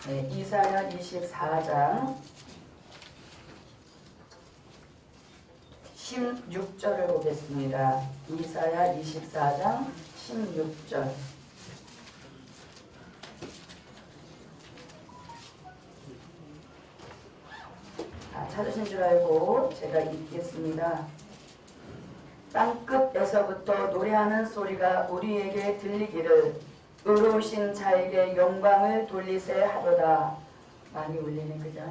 네, 이사야 24장 16절을 보겠습니다. 이사야 24장 16절. 찾으신 줄 알고 제가 읽겠습니다. 땅끝에서부터 노래하는 소리가 우리에게 들리기를 의로우신 자에게 영광을 돌리세 하도다. 많이 울리네, 그죠?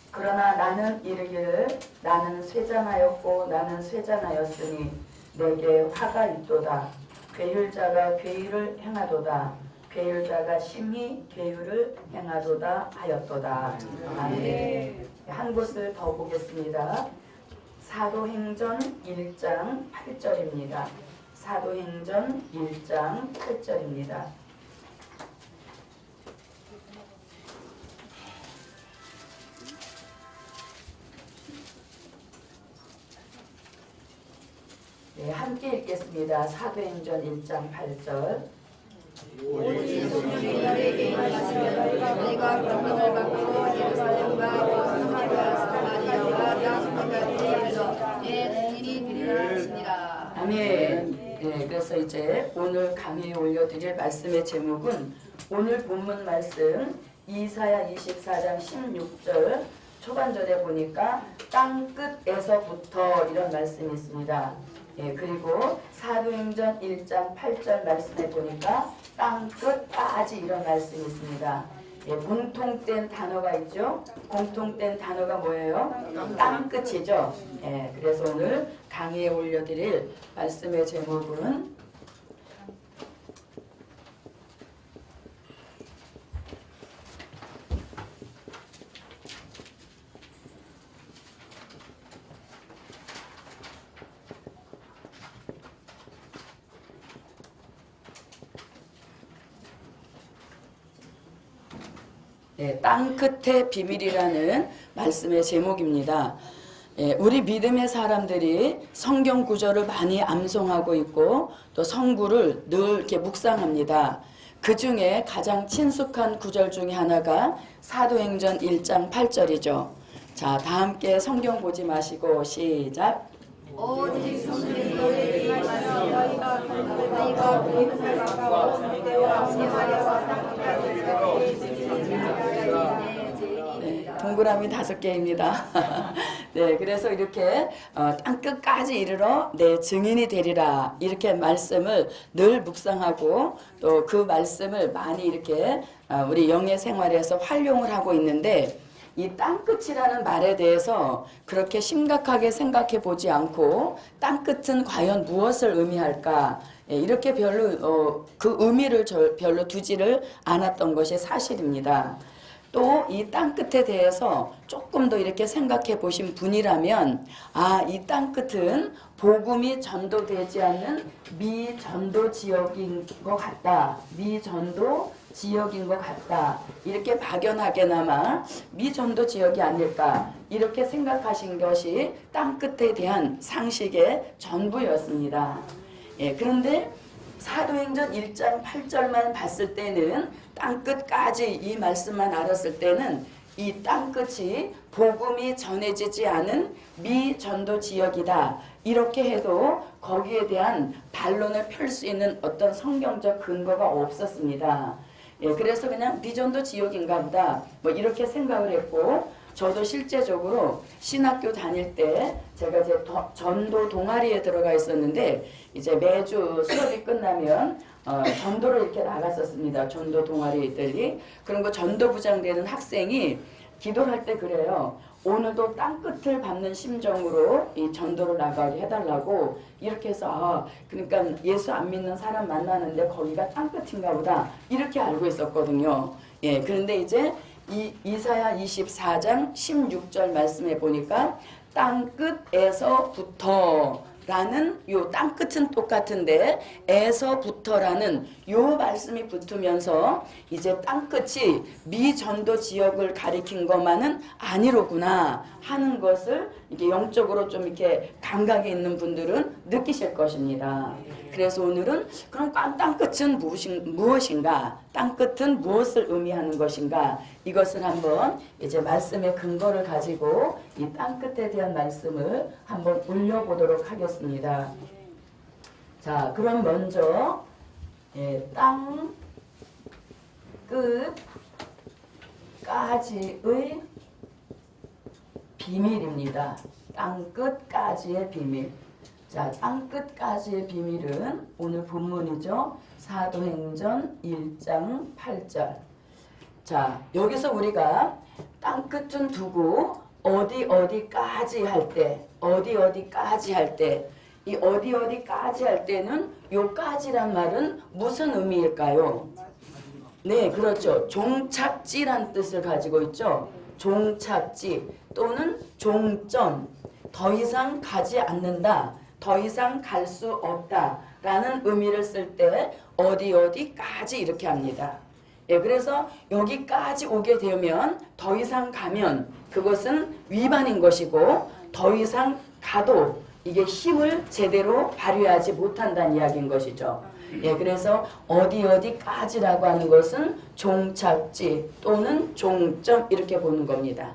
그러나 나는 이르기를 나는 쇠잔하였고 나는 쇠잔하였으니 내게 화가 있도다. 괴율자가 괴율을 행하도다. 괴율자가 심히 괴율을 행하도다 하였도다. 아멘. 한 곳을 더 보겠습니다. 사도행전 1장 8절입니다. 사도행전 1장 8절입니다. 네, 함께 읽겠습니다. 사도행전 1장 8절. 오직 성령이 너에게 임하시면 너희가 권능을 받고 예루살렘과 사마리아와 땅 끝까지 이르러 내 증인이 되리라 하시니라. 아멘. 네, 그래서 이제 오늘 강의에 올려드릴 말씀의 제목은 오늘 본문 말씀 이사야 24장 16절 초반절에 보니까 땅 끝에서부터 이런 말씀이 있습니다. 예, 그리고 사도행전 1장 8절 말씀에 보니까 땅 끝까지 이런 말씀이 있습니다. 예, 공통된 단어가 있죠. 공통된 단어가 뭐예요? 땅 끝이죠. 예, 그래서 오늘 강의에 올려드릴 말씀의 제목은 네, 땅 끝의 비밀이라는 말씀의 제목입니다. 우리 믿음의 사람들이 성경 구절을 많이 암송하고 있고 또 성구를 늘 이렇게 묵상합니다. 그 중에 가장 친숙한 구절 중에 하나가 사도행전 1장 8절이죠. 자, 다 함께 성경 보지 마시고 시작. 오직 성령이 너에게 임하시면 너희가 권능을 받고 성대와 사마리아와 땅 끝까지 이르러 내 증인이 되리라. 네, 동그라미 5개입니다. 네, 그래서 이렇게 땅 끝까지 이르러 내 증인이 되리라 이렇게 말씀을 늘 묵상하고 또 그 말씀을 많이 이렇게 우리 영의 생활에서 활용을 하고 있는데 이 땅끝이라는 말에 대해서 그렇게 심각하게 생각해 보지 않고 땅끝은 과연 무엇을 의미할까 이렇게 별로 그 의미를 별로 두지를 않았던 것이 사실입니다. 또 이 땅끝에 대해서 조금 더 이렇게 생각해 보신 분이라면 이 땅끝은 복음이 전도되지 않는 미전도 지역인 것 같다. 미전도 지역인 것 같다. 이렇게 막연하게나마 미전도 지역이 아닐까 이렇게 생각하신 것이 땅끝에 대한 상식의 전부였습니다. 예, 그런데 사도행전 1장 8절만 봤을 때는 땅끝까지 이 말씀만 알았을 때는 이 땅끝이 복음이 전해지지 않은 미전도 지역이다. 이렇게 해도 거기에 대한 반론을 펼 수 있는 어떤 성경적 근거가 없었습니다. 예, 그래서 그냥 미전도 지역인가 보다 뭐 이렇게 생각을 했고 저도 실제적으로 신학교 다닐 때 제가 이제 전도 동아리에 들어가 있었는데 이제 매주 수업이 끝나면 전도를 이렇게 나갔었습니다. 전도 동아리들이. 그런 거 전도부장 되는 학생이 기도를 할 때 그래요. 오늘도 땅끝을 밟는 심정으로 이 전도를 나가게 해달라고 이렇게 해서 그러니까 예수 안 믿는 사람 만나는데 거기가 땅끝인가 보다 이렇게 알고 있었거든요. 예, 그런데 이제 이사야 24장 16절 말씀해 보니까 땅끝에서부터 라는 요 땅끝은 똑같은데 에서부터라는 요 말씀이 붙으면서 이제 땅끝이 미전도 지역을 가리킨 것만은 아니로구나 하는 것을 이게 영적으로 좀 이렇게 감각이 있는 분들은 느끼실 것입니다. 그래서 오늘은 그럼 땅끝은 무엇인가? 땅끝은 무엇을 의미하는 것인가? 이것을 한번 이제 말씀의 근거를 가지고 이 땅끝에 대한 말씀을 한번 올려보도록 하겠습니다. 자, 그럼 먼저 땅 끝까지의 비밀입니다. 땅 끝까지의 비밀. 자, 땅 끝까지의 비밀은 오늘 본문이죠. 사도행전 1장 8절. 자, 여기서 우리가 땅 끝은 두고 어디까지 할 때, 어디까지 할 때, 이 어디까지 할 때는 요까지란 말은 무슨 의미일까요? 네, 그렇죠. 종착지란 뜻을 가지고 있죠. 종착지 또는 종점, 더 이상 가지 않는다, 더 이상 갈 수 없다 라는 의미를 쓸 때 어디까지 이렇게 합니다. 예, 그래서 여기까지 오게 되면 더 이상 가면 그것은 위반인 것이고 더 이상 가도 이게 힘을 제대로 발휘하지 못한다는 이야기인 것이죠. 예, 그래서 어디까지라고 하는 것은 종착지 또는 종점 이렇게 보는 겁니다.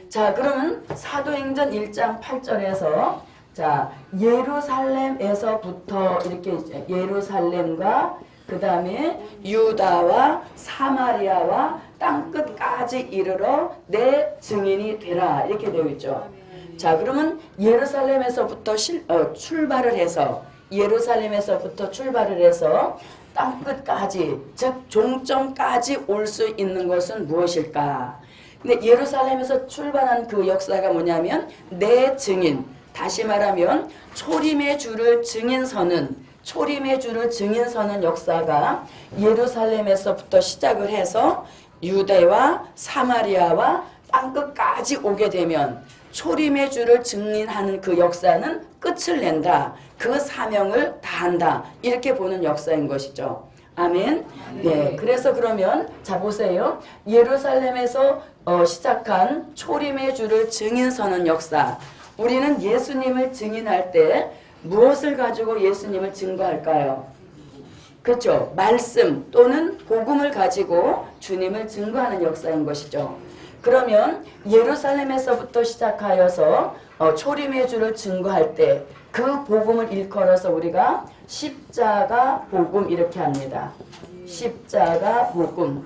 자, 그러면 사도행전 1장 8절에서 자, 예루살렘에서부터 이렇게 예루살렘과 그 다음에 유다와 사마리아와 땅끝까지 이르러 내 증인이 되라 이렇게 되어 있죠. 자, 그러면 예루살렘에서부터 출발을 해서 예루살렘에서부터 출발을 해서 땅끝까지 즉 종점까지 올 수 있는 것은 무엇일까? 근데 예루살렘에서 출발한 그 역사가 뭐냐면 내 증인, 다시 말하면 초림의 주를 증인서는 역사가 예루살렘에서부터 시작을 해서 유대와 사마리아와 땅끝까지 오게 되면 초림의 주를 증인하는 그 역사는 끝을 낸다. 그 사명을 다한다. 이렇게 보는 역사인 것이죠. 아멘. 네, 그래서 그러면 자 보세요. 예루살렘에서 시작한 초림의 주를 증인서는 역사. 우리는 예수님을 증인할 때 무엇을 가지고 예수님을 증거할까요? 그렇죠. 말씀 또는 복음을 가지고 주님을 증거하는 역사인 것이죠. 그러면 예루살렘에서부터 시작하여서 초림의 주를 증거할 때 그 복음을 일컬어서 우리가 십자가 복음 이렇게 합니다. 십자가 복음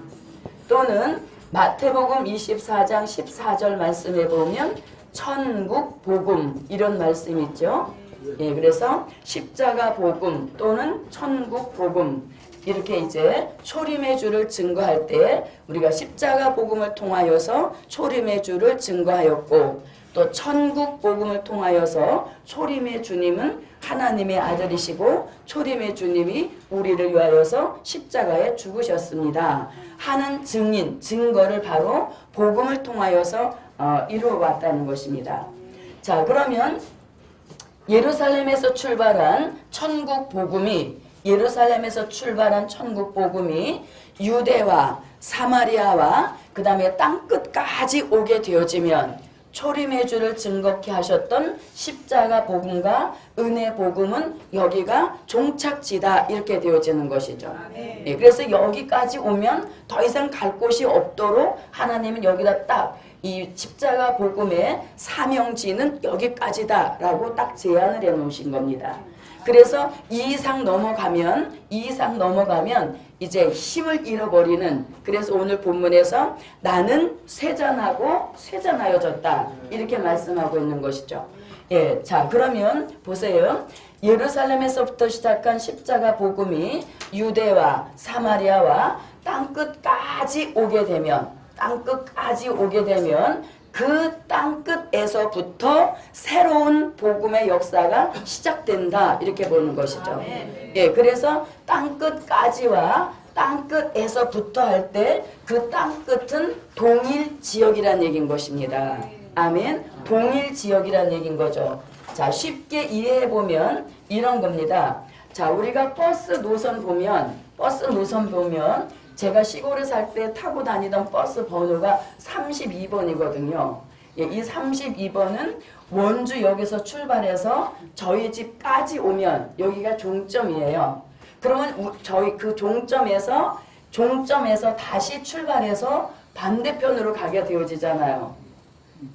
또는 마태복음 24장 14절 말씀에 보면 천국 복음 이런 말씀 있죠. 예, 그래서 십자가 복음 또는 천국 복음 이렇게 이제 초림의 주를 증거할 때 우리가 십자가 복음을 통하여서 초림의 주를 증거하였고 또 천국 복음을 통하여서 초림의 주님은 하나님의 아들이시고 초림의 주님이 우리를 위하여서 십자가에 죽으셨습니다 하는 증거를 바로 복음을 통하여서 이루어 왔다는 것입니다. 자, 그러면 예루살렘에서 출발한 천국 복음이 유대와 사마리아와 그 다음에 땅끝까지 오게 되어지면 초림의 주를 증거케 하셨던 십자가 복음과 은혜 복음은 여기가 종착지다 이렇게 되어지는 것이죠. 예, 그래서 여기까지 오면 더 이상 갈 곳이 없도록 하나님은 여기다 딱 이 십자가 복음의 사명지는 여기까지다 라고 딱 제안을 해 놓으신 겁니다. 그래서 이 이상 넘어가면 이제 힘을 잃어버리는, 그래서 오늘 본문에서 나는 쇠잔하여졌다 이렇게 말씀하고 있는 것이죠. 예, 자 그러면 보세요. 예루살렘에서부터 시작한 십자가 복음이 유대와 사마리아와 땅끝까지 오게 되면 그 땅끝에서부터 새로운 복음의 역사가 시작된다 이렇게 보는 것이죠. 예, 그래서 땅끝까지와 땅끝에서부터 할 때 그 땅끝은 동일 지역이라는 얘기인 것입니다. 아멘. 동일 지역이라는 얘기인 거죠. 자, 쉽게 이해해 보면 이런 겁니다. 자, 우리가 버스 노선 보면 제가 시골에 살 때 타고 다니던 버스 번호가 32번이거든요. 예, 이 32번은 원주역에서 출발해서 저희 집까지 오면 여기가 종점이에요. 그러면 저희 그 종점에서 다시 출발해서 반대편으로 가게 되어지잖아요.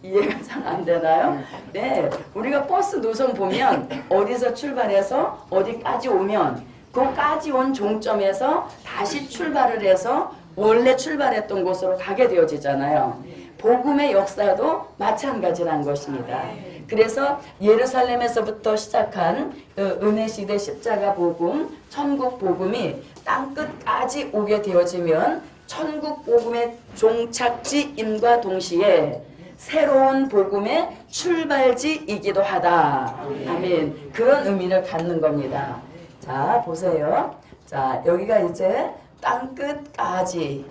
이해가 잘 안 되나요? 네, 우리가 버스 노선 보면 어디서 출발해서 어디까지 오면 그까지 온 종점에서 다시 출발을 해서 원래 출발했던 곳으로 가게 되어지잖아요. 복음의 역사도 마찬가지라는 것입니다. 그래서 예루살렘에서부터 시작한 은혜시대 십자가 복음, 천국 복음이 땅끝까지 오게 되어지면 천국 복음의 종착지임과 동시에 새로운 복음의 출발지이기도 하다. 아멘. 그런 의미를 갖는 겁니다. 자, 보세요. 자, 여기가 이제 땅끝까지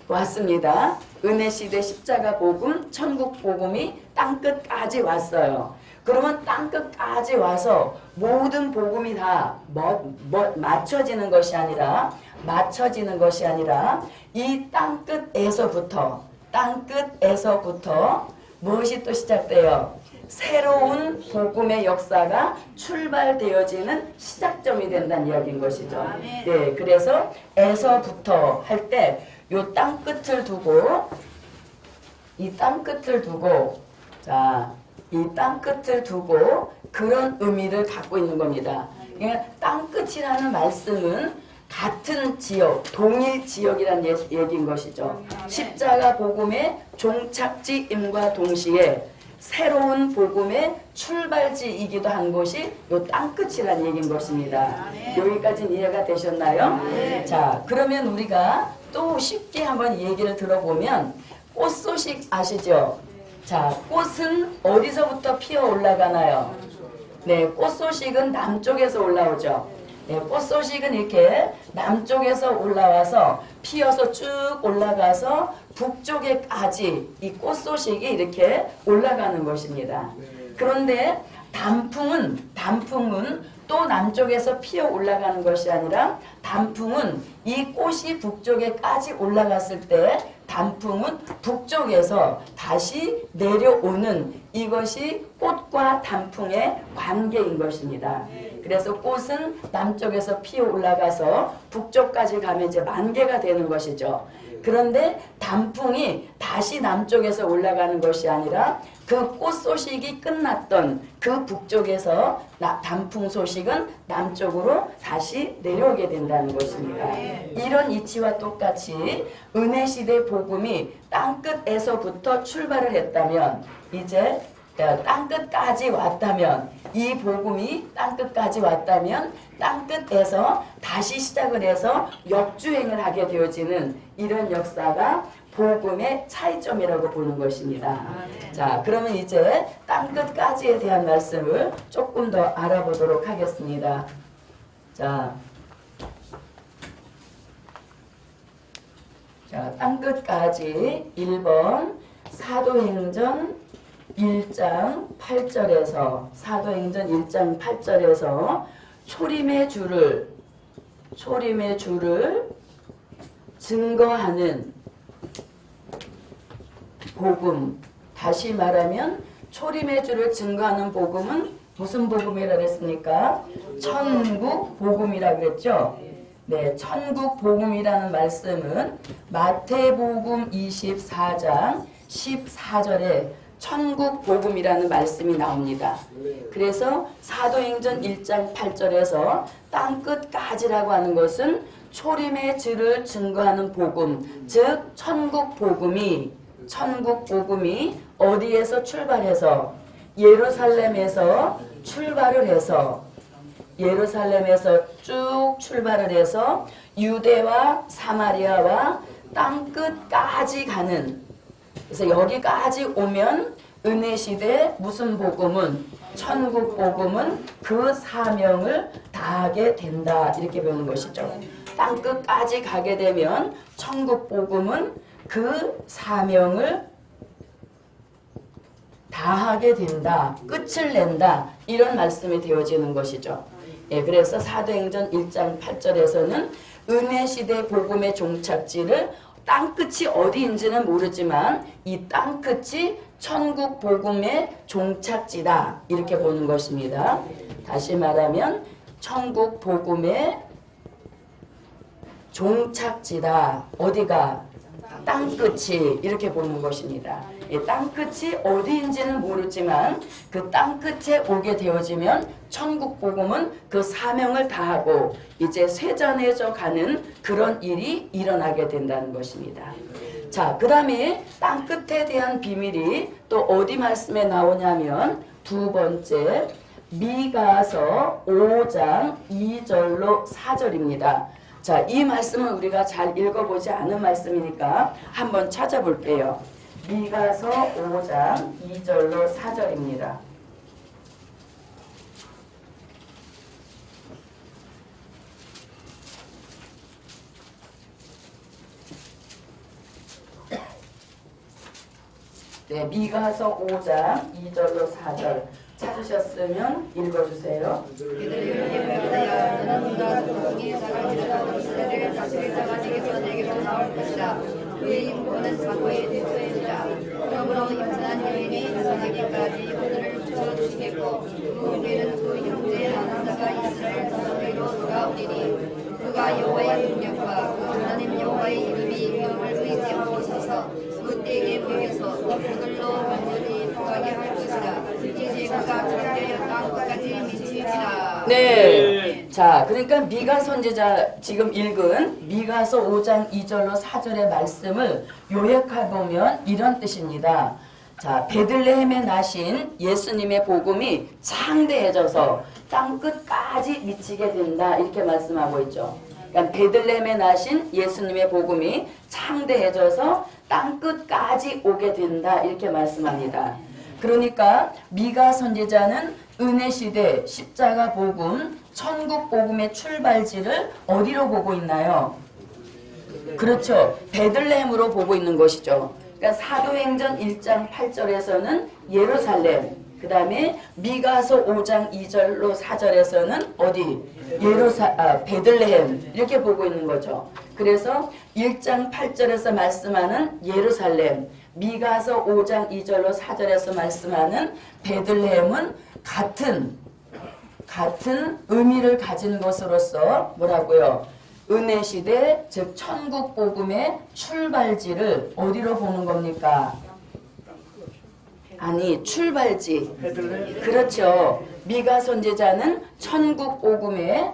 왔습니다. 은혜시대 십자가 복음, 천국 복음이 땅끝까지 왔어요. 그러면 땅끝까지 와서 모든 복음이 다 맞춰지는 것이 아니라 이 땅끝에서부터 무엇이 또 시작돼요? 새로운 복음의 역사가 출발되어지는 시작점이 된다는 이야기인 것이죠. 네, 그래서 에서부터 할 때 요 땅끝을 두고 이 땅끝을 두고 그런 의미를 갖고 있는 겁니다. 그러니까 땅끝이라는 말씀은 같은 지역, 동일 지역이라는 얘기인 것이죠. 십자가 복음의 종착지임과 동시에 새로운 복음의 출발지이기도 한 곳이 요 땅끝이라는 얘기인 것입니다. 여기까지는 이해가 되셨나요? 자, 그러면 우리가 또 쉽게 한번 얘기를 들어보면 꽃 소식 아시죠? 자, 꽃은 어디서부터 피어 올라가나요? 네, 꽃 소식은 남쪽에서 올라오죠. 네, 꽃 소식은 이렇게 남쪽에서 올라와서 피어서 쭉 올라가서 북쪽에까지 이 꽃 소식이 이렇게 올라가는 것입니다. 그런데 단풍은 또 남쪽에서 피어 올라가는 것이 아니라 단풍은 이 꽃이 북쪽에까지 올라갔을 때 단풍은 북쪽에서 다시 내려오는 이것이 꽃과 단풍의 관계인 것입니다. 그래서 꽃은 남쪽에서 피어 올라가서 북쪽까지 가면 이제 만개가 되는 것이죠. 그런데 단풍이 다시 남쪽에서 올라가는 것이 아니라 그 꽃 소식이 끝났던 그 북쪽에서 단풍 소식은 남쪽으로 다시 내려오게 된다는 것입니다. 이런 이치와 똑같이 은혜시대 복음이 땅끝에서부터 출발을 했다면 이제 땅끝까지 왔다면 이 복음이 땅끝까지 왔다면 땅끝에서 다시 시작을 해서 역주행을 하게 되어지는 이런 역사가 복음의 차이점이라고 보는 것입니다. 자, 그러면 이제 땅끝까지에 대한 말씀을 조금 더 알아보도록 하겠습니다. 자, 땅끝까지 1번 사도행전 1장 8절에서 초림의 주를 증거하는 복음. 다시 말하면 초림의 주를 증거하는 복음은 무슨 복음이라 그랬습니까? 천국 복음이라 그랬죠. 네, 천국 복음이라는 말씀은 마태복음 24장 14절에 천국 복음이라는 말씀이 나옵니다. 그래서 사도행전 1장 8절에서 땅끝까지라고 하는 것은 초림의 주를 증거하는 복음, 즉 천국 복음이 어디에서 출발해서 예루살렘에서 쭉 출발을 해서 유대와 사마리아와 땅끝까지 가는, 그래서 여기까지 오면 은혜시대 무슨 복음은 천국 복음은 그 사명을 다하게 된다, 이렇게 배우는 것이죠. 땅끝까지 가게 되면 천국 복음은 그 사명을 다하게 된다, 끝을 낸다, 이런 말씀이 되어지는 것이죠. 예, 그래서 사도행전 1장 8절에서는 은혜시대 복음의 종착지를 땅끝이 어디인지는 모르지만 이 땅끝이 천국 복음의 종착지다 이렇게 보는 것입니다. 다시 말하면 천국 복음의 종착지다. 어디가? 땅끝이 이렇게 보는 것입니다. 이 땅끝이 어디인지는 모르지만 그 땅끝에 오게 되어지면 천국 복음은 그 사명을 다하고 이제 쇠잔해져 가는 그런 일이 일어나게 된다는 것입니다. 자, 그 다음에 땅끝에 대한 비밀이 또 어디 말씀에 나오냐면 두 번째 미가서 5장 2절로 4절입니다. 자, 이 말씀은 우리가 잘 읽어보지 않은 말씀이니까 한번 찾아볼게요. 미가서 5장 2절로 4절입니다. 네, 미가서 5장 2절로 4절 찾으셨으면 읽어주세요. 그의 인권은 사고에 대처했다. 그러므로 임산한 여인이 나타나기까지 오늘을 주어주시겠고 그 뒤는 그 형제 하나가 이스라엘 사람에게로 돌아오리니 그가 여호와의 능력과 그 하나님 여호와의 이름이 명을 의지하고 서서 그 때에 보여서 그들로 완전히 통하게 할 것이다. 이제 그가 절대 땅끝까지 미치리라. 네. 자, 그러니까 미가 선지자 지금 읽은 미가서 5장 2절로 4절의 말씀을 요약해 보면 이런 뜻입니다. 자, 베들레헴에 나신 예수님의 복음이 창대해져서 땅 끝까지 미치게 된다 이렇게 말씀하고 있죠. 그러니까 베들레헴에 나신 예수님의 복음이 창대해져서 땅 끝까지 오게 된다 이렇게 말씀합니다. 그러니까 미가 선지자는 은혜 시대 십자가 복음 천국 복음의 출발지를 어디로 보고 있나요? 그렇죠. 베들레헴으로 보고 있는 것이죠. 그러니까 사도행전 1장 8절에서는 예루살렘, 그 다음에 미가서 5장 2절로 4절에서는 어디? 베들레헴 이렇게 보고 있는 거죠. 그래서 1장 8절에서 말씀하는 예루살렘, 미가서 5장 2절로 4절에서 말씀하는 베들레헴은 같은 의미를 가진 것으로서 뭐라고요? 은혜 시대 즉 천국 복음의 출발지를 어디로 보는 겁니까? 아니 출발지. 그렇죠. 미가 선지자는 천국 복음의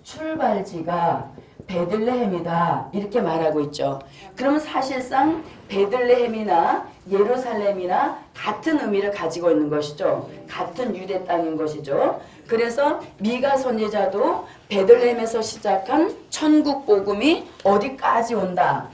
출발지가 베들레헴이다 이렇게 말하고 있죠. 그러면 사실상 베들레헴이나 예루살렘이나 같은 의미를 가지고 있는 것이죠. 같은 유대 땅인 것이죠. 그래서 미가 선지자도 베들레헴에서 시작한 천국 복음이 어디까지 온다?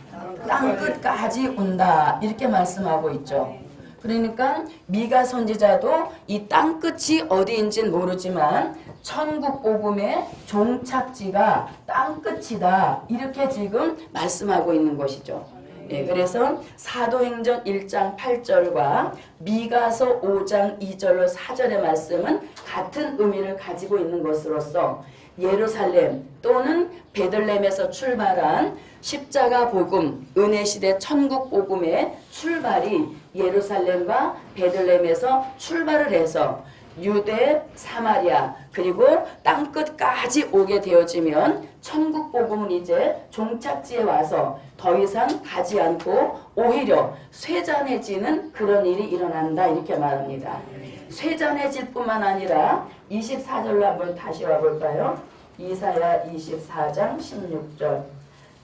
땅 끝까지 온다 이렇게 말씀하고 있죠. 그러니까 미가 선지자도 이 땅 끝이 어디인지는 모르지만 천국 복음의 종착지가 땅 끝이다 이렇게 지금 말씀하고 있는 것이죠. 예, 그래서 사도행전 1장 8절과 미가서 5장 2절로 4절의 말씀은 같은 의미를 가지고 있는 것으로서 예루살렘 또는 베들레헴에서 출발한 십자가 복음, 은혜 시대 천국 복음의 출발이 예루살렘과 베들레헴에서 출발을 해서 유대, 사마리아 그리고 땅 끝까지 오게 되어지면 천국 복음은 이제 종착지에 와서 더 이상 가지 않고 오히려 쇠잔해지는 그런 일이 일어난다 이렇게 말합니다. 쇠잔해질 뿐만 아니라 24절로 한번 다시 와볼까요? 이사야 24장 16절.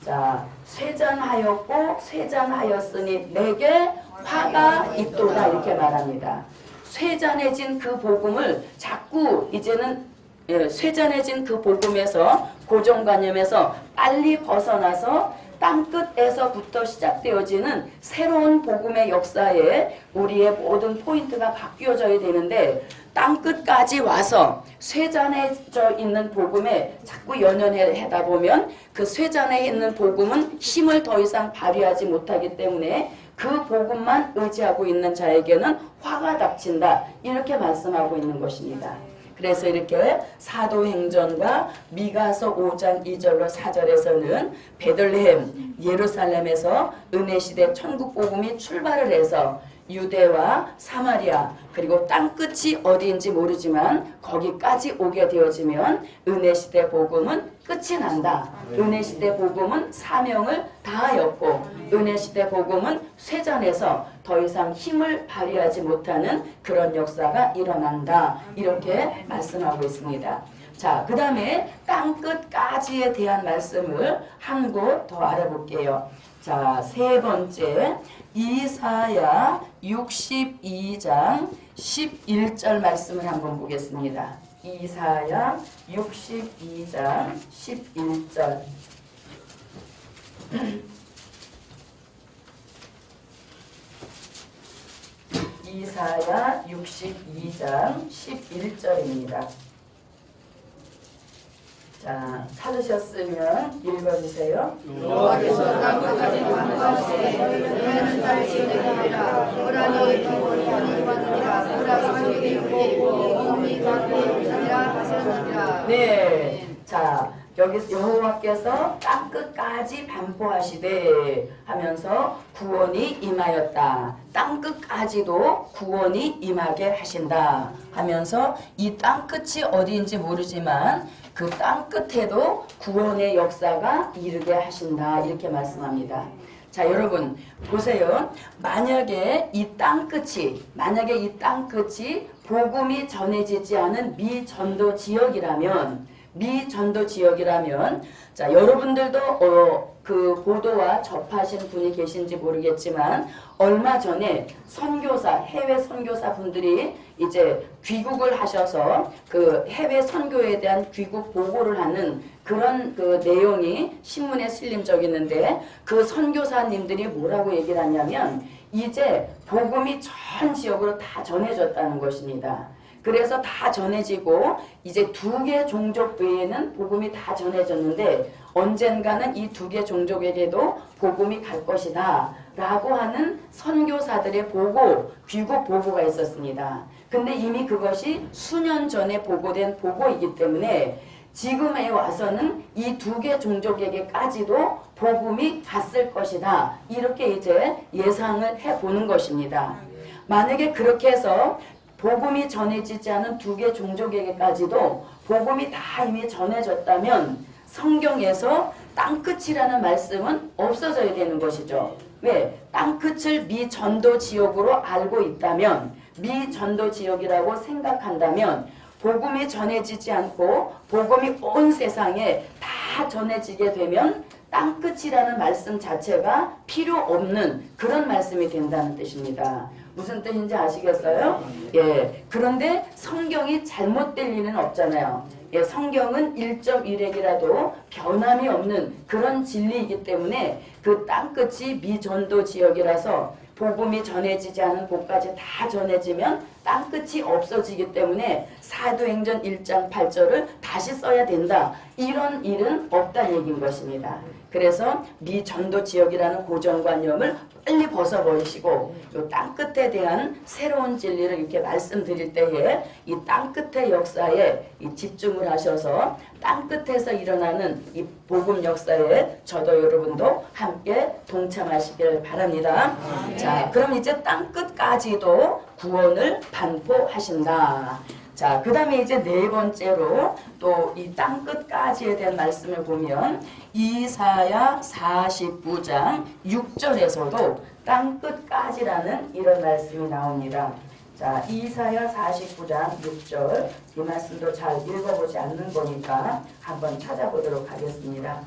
자, 쇠잔하였고 쇠잔하였으니 내게 화가 있도다 이렇게 말합니다. 쇠잔해진 그 복음을 자꾸 이제는 쇠잔해진 그 복음에서 고정관념에서 빨리 벗어나서 땅끝에서부터 시작되어지는 새로운 복음의 역사에 우리의 모든 포인트가 바뀌어져야 되는데 땅끝까지 와서 쇠잔해져 있는 복음에 자꾸 연연하다 보면 그 쇠잔해 있는 복음은 힘을 더 이상 발휘하지 못하기 때문에 그 복음만 의지하고 있는 자에게는 화가 닥친다 이렇게 말씀하고 있는 것입니다. 그래서 이렇게 사도행전과 미가서 5장 2절로 4절에서는 베들레헴 예루살렘에서 은혜시대 천국복음이 출발을 해서 유대와 사마리아 그리고 땅끝이 어디인지 모르지만 거기까지 오게 되어지면 은혜시대 복음은 끝이 난다. 은혜시대 복음은 사명을 다하였고 은혜시대 복음은 쇠잔해서 더 이상 힘을 발휘하지 못하는 그런 역사가 일어난다. 이렇게 말씀하고 있습니다. 자, 그 다음에 땅끝까지에 대한 말씀을 한 곳 더 알아볼게요. 자, 세 번째 이사야 62장 11절 말씀을 한번 보겠습니다. 이사야 62장 11절 이사야 62장 11절입니다. 자, 찾으셨으면 읽어주세요. 여호와께서 땅끝까지 관광하시되 너희는 다시 내리리라. 고라니 기본이 받으리라. 고라 상륙이 있고 몸이 갖고 있으리라 하셨느니라. 네. 자, 여기서 여호와께서 땅끝까지 반포하시되 하면서 구원이 임하였다. 땅끝까지도 구원이 임하게 하신다 하면서 이 땅끝이 어디인지 모르지만 그 땅끝에도 구원의 역사가 이르게 하신다. 이렇게 말씀합니다. 자, 여러분 보세요. 만약에 이 땅끝이 복음이 전해지지 않은 미전도 지역이라면 자, 여러분들도 그 보도와 접하신 분이 계신지 모르겠지만 얼마 전에 해외 선교사 분들이 이제 귀국을 하셔서 그 해외 선교에 대한 귀국 보고를 하는 그런 그 내용이 신문에 실린 적이 있는데 그 선교사님들이 뭐라고 얘기를 하냐면 이제 복음이 전 지역으로 다 전해졌다는 것입니다. 그래서 다 전해지고 이제 2개 종족 외에는 복음이 다 전해졌는데 언젠가는 이 2개 종족에게도 복음이 갈 것이다 라고 하는 선교사들의 귀국 보고가 있었습니다. 근데 이미 그것이 수년 전에 보고된 보고이기 때문에 지금에 와서는 이 2개 종족에게까지도 복음이 갔을 것이다. 이렇게 이제 예상을 해보는 것입니다. 만약에 그렇게 해서 복음이 전해지지 않은 2개 종족에게까지도 복음이 다 이미 전해졌다면 성경에서 땅끝이라는 말씀은 없어져야 되는 것이죠. 왜? 땅끝을 미전도 지역으로 알고 있다면 미전도 지역이라고 생각한다면 복음이 전해지지 않고 복음이 온 세상에 다 전해지게 되면 땅끝이라는 말씀 자체가 필요 없는 그런 말씀이 된다는 뜻입니다. 무슨 뜻인지 아시겠어요? 예. 그런데 성경이 잘못될 리는 없잖아요. 예, 성경은 1.1핵이라도 변함이 없는 그런 진리이기 때문에 그 땅끝이 미전도 지역이라서 복음이 전해지지 않은 곳까지 다 전해지면 땅끝이 없어지기 때문에 사도행전 1장 8절을 다시 써야 된다. 이런 일은 없다는 얘기인 것입니다. 그래서 미전도 지역이라는 고정관념을 빨리 벗어버리시고 이 땅끝에 대한 새로운 진리를 이렇게 말씀드릴 때에 이 땅끝의 역사에 이 집중을 하셔서 땅끝에서 일어나는 이 복음 역사에 저도 여러분도 함께 동참하시길 바랍니다. 자, 그럼 이제 땅끝까지도 구원을 반포하신다. 자, 그 다음에 이제 네 번째로 또 이 땅끝까지에 대한 말씀을 보면 이사야 49장 6절에서도 땅끝까지라는 이런 말씀이 나옵니다. 자, 이사야 49장 6절 이 말씀도 잘 읽어보지 않는 거니까 한번 찾아보도록 하겠습니다.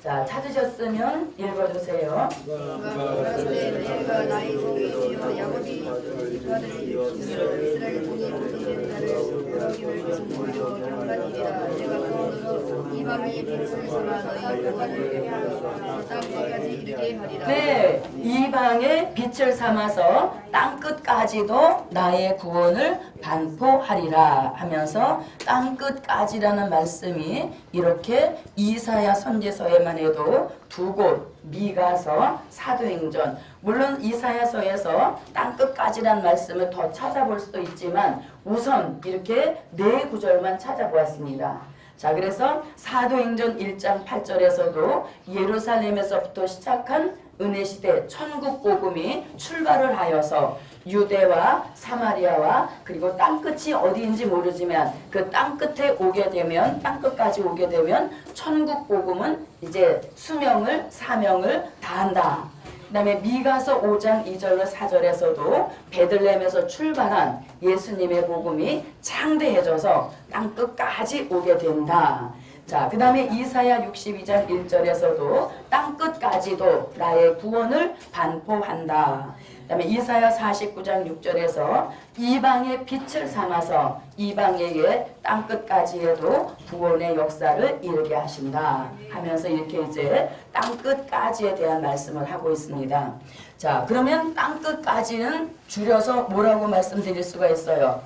자, 찾으셨으면 읽어주세요. 내가 나의 종이시여 야곱이 아들이 이스라엘 종이 모든 나를 여기를 계속하여 경관이리라. 내가 그러므로 이방이 빛을 삼아 너희 구원을 땅끝까지 이르게 하리라. 네, 이방의 빛을 삼아서 땅끝까지도 나의 구원을 반포하리라 하면서 땅끝까지라는 말씀이 이렇게 이사야 선지서에 시간에도 두 곳 미가서 사도행전 물론 이사야서에서 땅끝까지란 말씀을 더 찾아볼 수도 있지만 우선 이렇게 네 구절만 찾아보았습니다. 자, 그래서 사도행전 1장 8절에서도 예루살렘에서부터 시작한 은혜시대 천국복음이 출발을 하여서 유대와 사마리아와 그리고 땅끝이 어디인지 모르지만 그 땅끝에 오게 되면 땅끝까지 오게 되면 천국복음은 이제 수명을 사명을 다한다. 그 다음에 미가서 5장 2절로 4절에서도 베들레헴에서 출발한 예수님의 복음이 창대해져서 땅끝까지 오게 된다. 자, 그 다음에 이사야 62장 1절에서도 땅끝까지도 나의 구원을 반포한다. 그 다음에 이사야 49장 6절에서 이방의 빛을 삼아서 이방에게 땅끝까지에도 구원의 역사를 이루게 하신다 하면서 이렇게 이제 땅끝까지에 대한 말씀을 하고 있습니다. 자, 그러면 땅끝까지는 줄여서 뭐라고 말씀드릴 수가 있어요?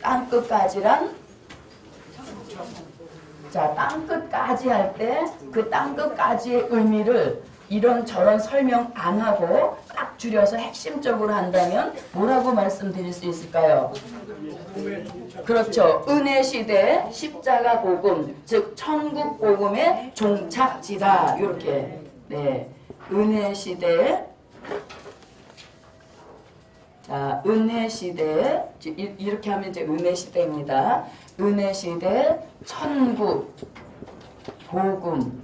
땅끝까지란 자, 땅끝까지 할 때 그 땅끝까지의 의미를 이런저런 설명 안 하고 딱 줄여서 핵심적으로 한다면 뭐라고 말씀드릴 수 있을까요? 그렇죠. 은혜 시대 십자가 복음, 즉 천국 복음의 종착지다. 이렇게. 네. 은혜 시대. 자, 은혜 시대. 이렇게 하면 이제 은혜 시대입니다. 은혜 시대 천국 복음.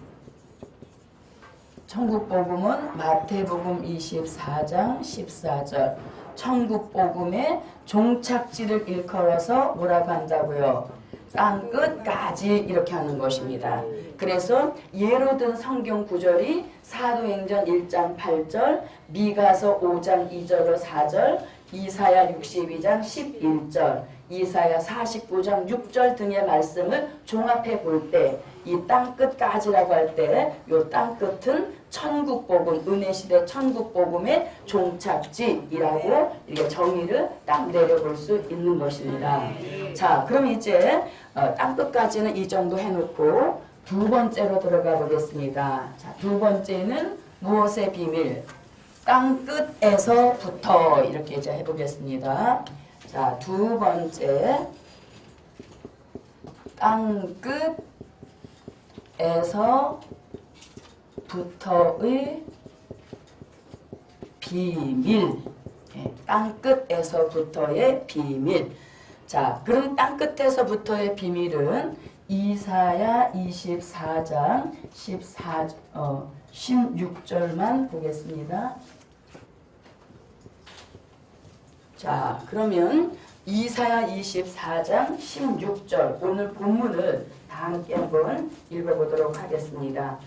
천국복음은 마태복음 24장 14절 천국복음의 종착지를 일컬어서 뭐라고 한다고요? 땅끝까지 이렇게 하는 것입니다. 그래서 예로 든 성경 구절이 사도행전 1장 8절 미가서 5장 2절로 4절 이사야 62장 11절 이사야 49장 6절 등의 말씀을 종합해 볼 때 이 땅끝까지라고 할 때 이 땅끝은 천국복음, 은혜시대 천국복음의 종착지이라고 이렇게 정의를 딱 내려볼 수 있는 것입니다. 자, 그럼 이제 땅끝까지는 이 정도 해놓고 두 번째로 들어가 보겠습니다. 자, 두 번째는 무엇의 비밀? 땅끝에서부터 이렇게 이제 해보겠습니다. 자, 두 번째 땅끝에서부터의 비밀. 땅끝에서부터의 비밀. 자, 그럼 땅끝에서부터의 비밀은 이사야 24장 16절만 보겠습니다. 자, 그러면 이사야 24장 16절 오늘 본문을 다 함께 한번 읽어보도록 하겠습니다.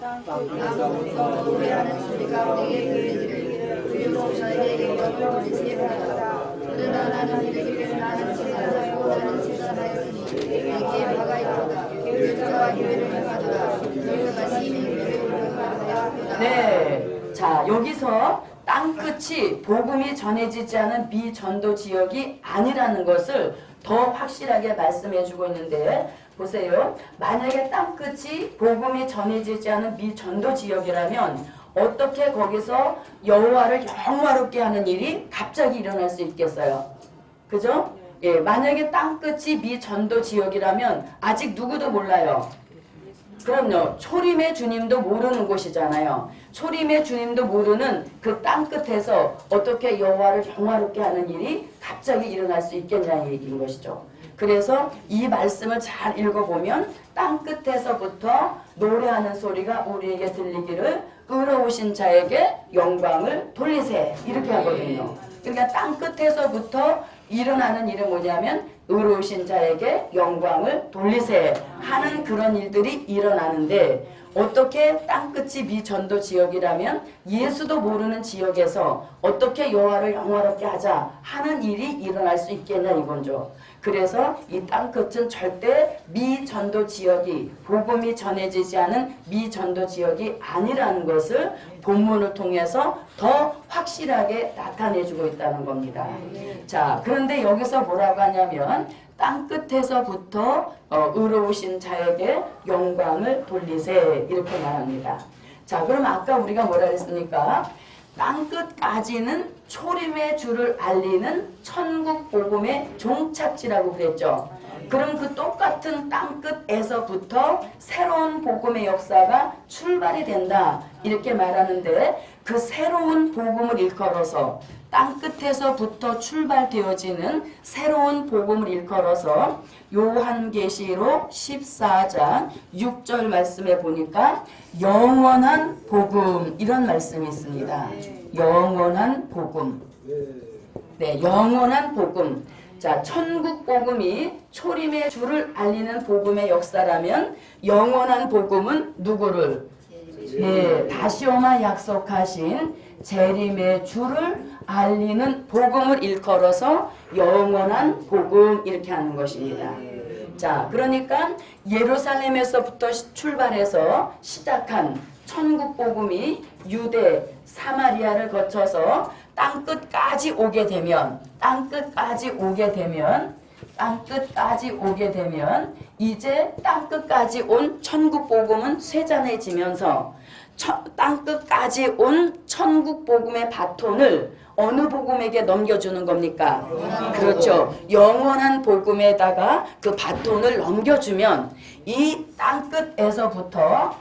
땅끝에서부터 노래하는 소리가 우리에게 들리기를 그리고 저에게 영광을 돌리시리로다. 그러나 나는 이르기를 나는 제사장이고 나는 제사하였으니 내게 바가 있도다. 교회자와 교회를 가두라. 너희가 심히 교회를 가두라. 네, 자, 여기서 땅끝이 복음이 전해지지 않은 미전도 지역이 아니라는 것을 더 확실하게 말씀해주고 있는데 보세요. 만약에 땅끝이 복음이 전해지지 않은 미전도 지역이라면 어떻게 거기서 여호와를 영화롭게 하는 일이 갑자기 일어날 수 있겠어요? 그죠? 예, 만약에 땅끝이 미전도 지역이라면 아직 누구도 몰라요. 그럼요. 초림의 주님도 모르는 곳이잖아요. 초림의 주님도 모르는 그 땅끝에서 어떻게 여호와를 영화롭게 하는 일이 갑자기 일어날 수 있겠냐는 얘기인 것이죠. 그래서 이 말씀을 잘 읽어보면 땅끝에서부터 노래하는 소리가 우리에게 들리기를 의로우신 자에게 영광을 돌리세 이렇게 하거든요. 그러니까 땅끝에서부터 일어나는 일은 뭐냐면 의로우신 자에게 영광을 돌리세 하는 그런 일들이 일어나는데 어떻게 땅끝이 미전도 지역이라면 예수도 모르는 지역에서 어떻게 여호와를 영화롭게 하자 하는 일이 일어날 수 있겠냐 이건죠. 그래서 이 땅끝은 절대 미전도 지역이 복음이 전해지지 않은 미전도 지역이 아니라는 것을 본문을 통해서 더 확실하게 나타내주고 있다는 겁니다. 자, 그런데 여기서 뭐라고 하냐면 땅끝에서부터 의로우신 자에게 영광을 돌리세 이렇게 말합니다. 자, 그럼 아까 우리가 뭐라 그랬습니까? 땅끝까지는 초림의 주를 알리는 천국 복음의 종착지라고 그랬죠. 그럼 그 똑같은 땅끝에서부터 새로운 복음의 역사가 출발이 된다 이렇게 말하는데, 그 새로운 복음을 일컬어서 땅끝에서부터 출발되어지는 새로운 복음을 일컬어서 요한계시록 14장 6절 말씀에 보니까 영원한 복음 이런 말씀이 있습니다. 영원한 복음. 네, 영원한 복음. 자, 천국 복음이 초림의 주를 알리는 복음의 역사라면 영원한 복음은 누구를? 네, 다시오마 약속하신 재림의 주를 알리는 복음을 일컬어서 영원한 복음 이렇게 하는 것입니다. 자, 그러니까 예루살렘에서부터 출발해서 시작한 천국 복음이 유대, 사마리아를 거쳐서 땅끝까지 오게 되면 이제 땅끝까지 온 천국 복음은 쇠잔해지면서 땅끝까지 온 천국 복음의 바톤을 어느 복음에게 넘겨주는 겁니까? 그렇죠. 영원한 복음에다가 그 바톤을 넘겨주면 이 땅끝에서부터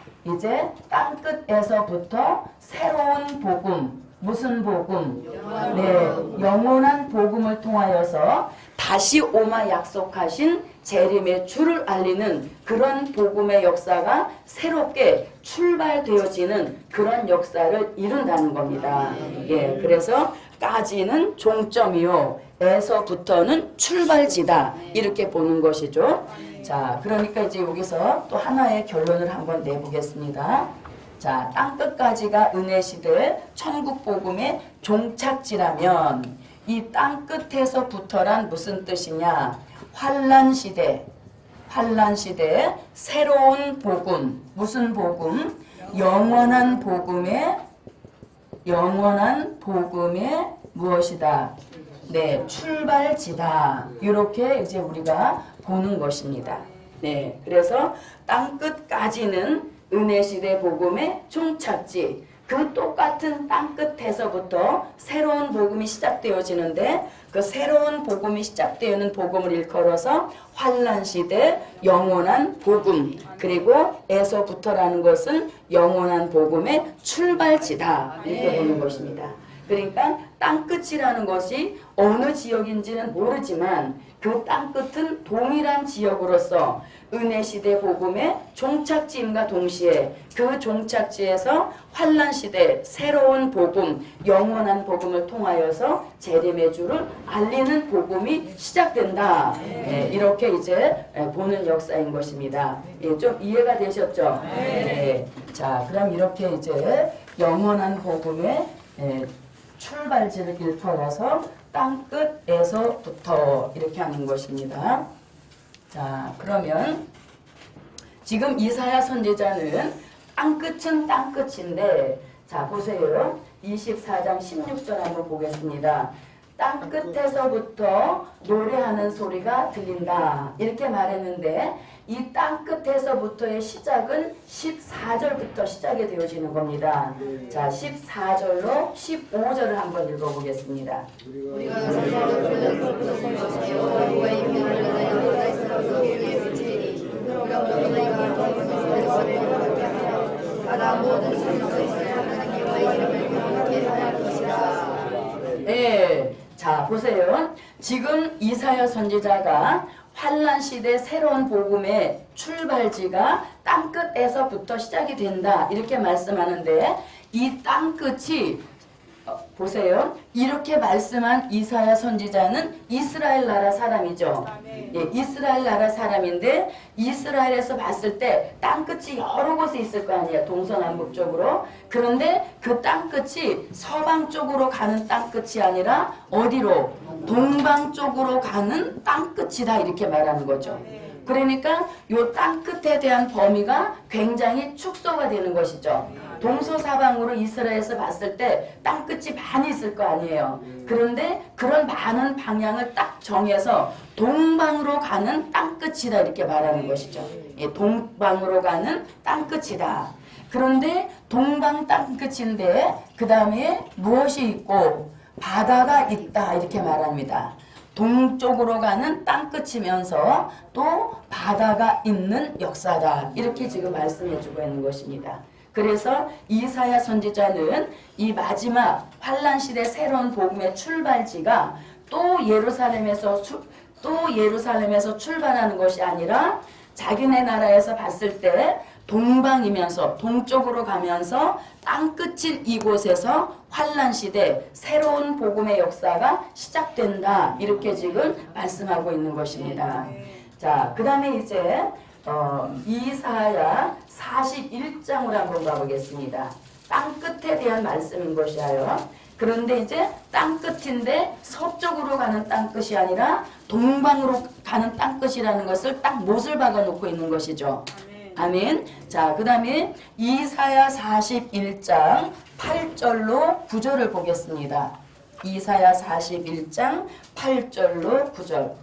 새로운 복음, 무슨 복음? 네, 영원한 복음을 통하여서 다시 오마 약속하신 재림의 주를 알리는 그런 복음의 역사가 새롭게 출발되어지는 그런 역사를 이룬다는 겁니다. 예, 그래서 까지는 종점이요, 에서부터는 출발지다 이렇게 보는 것이죠. 자, 그러니까 이제 여기서 또 하나의 결론을 한번 내보겠습니다. 자, 땅끝까지가 은혜시대 천국 복음의 종착지라면 이 땅끝에서부터란 무슨 뜻이냐? 환란시대, 새로운 복음, 무슨 복음? 영원한 복음의 무엇이다? 네, 출발지다. 이렇게 이제 우리가 보는 것입니다. 네, 그래서 땅끝까지는 은혜시대 복음의 종착지, 그 똑같은 땅끝에서부터 새로운 복음이 시작되어지는데, 그 새로운 복음이 시작되는 복음을 일컬어서 환란시대 영원한 복음, 그리고 에서부터라는 것은 영원한 복음의 출발지다 이렇게 보는 것입니다. 그러니까 땅끝이라는 것이 어느 지역인지는 모르지만 그 땅끝은 동일한 지역으로서 은혜시대 복음의 종착지임과 동시에 그 종착지에서 환란시대 새로운 복음, 영원한 복음을 통하여서 재림의 주를 알리는 복음이 시작된다. 네, 이렇게 이제 보는 역사인 것입니다. 예, 좀 이해가 되셨죠? 네. 자, 그럼 이렇게 이제 영원한 복음의 출발지를 일컬어서 땅끝에서부터 이렇게 하는 것입니다. 자, 그러면 지금 이사야 선지자는 땅끝은 땅끝인데, 자, 보세요. 24장 16절 한번 보겠습니다. 땅끝에서부터 노래하는 소리가 들린다 이렇게 말했는데, 이 땅끝에서부터의 시작은 14절부터 시작이 되어지는 겁니다. 자, 14절로 15절을 한번 읽어보겠습니다. 우리가 사사로는 여호와의 이름을 여호와의 사람으로의 빛이니 바다 모든 산속에 있는 하나님 여호와의 이름을 명확히 하라 것이라. 네, 자, 보세요. 지금 이사야 선지자가 환란시대 새로운 복음의 출발지가 땅끝에서부터 시작이 된다 이렇게 말씀하는데, 이 땅끝이 보세요. 이렇게 말씀한 이사야 선지자는 이스라엘 나라 사람이죠. 예, 이스라엘 나라 사람인데, 이스라엘에서 봤을 때 땅끝이 여러 곳에 있을 거 아니에요. 동서남북쪽으로. 그런데 그 땅끝이 서방 쪽으로 가는 땅끝이 아니라 어디로? 동방 쪽으로 가는 땅끝이다 이렇게 말하는 거죠. 그러니까 요 땅 끝에 대한 범위가 굉장히 축소가 되는 것이죠. 동서사방으로 이스라엘에서 봤을 때 땅끝이 많이 있을 거 아니에요. 그런데 그런 많은 방향을 딱 정해서 동방으로 가는 땅끝이다 이렇게 말하는 것이죠. 예, 동방으로 가는 땅끝이다. 그런데 동방 땅끝인데 그 다음에 무엇이 있고 바다가 있다 이렇게 말합니다. 동쪽으로 가는 땅끝이면서 또 바다가 있는 역사다 이렇게 지금 말씀해주고 있는 것입니다. 그래서 이사야 선지자는 이 마지막 환란 시대 새로운 복음의 출발지가 또 예루살렘에서 출발하는 것이 아니라 자기네 나라에서 봤을 때 동방이면서 동쪽으로 가면서 땅끝인 이곳에서 환란 시대 새로운 복음의 역사가 시작된다 이렇게 지금 말씀하고 있는 것입니다. 자, 그 다음에 이제 이사야 41장으로 한번 가보겠습니다. 땅끝에 대한 말씀인 것이에요. 그런데 이제 땅끝인데 서쪽으로 가는 땅끝이 아니라 동방으로 가는 땅끝이라는 것을 딱 못을 박아놓고 있는 것이죠. 아멘. 자, 그 다음에 이사야 41장 8절로 9절을 보겠습니다. 이사야 41장 8절로 9절.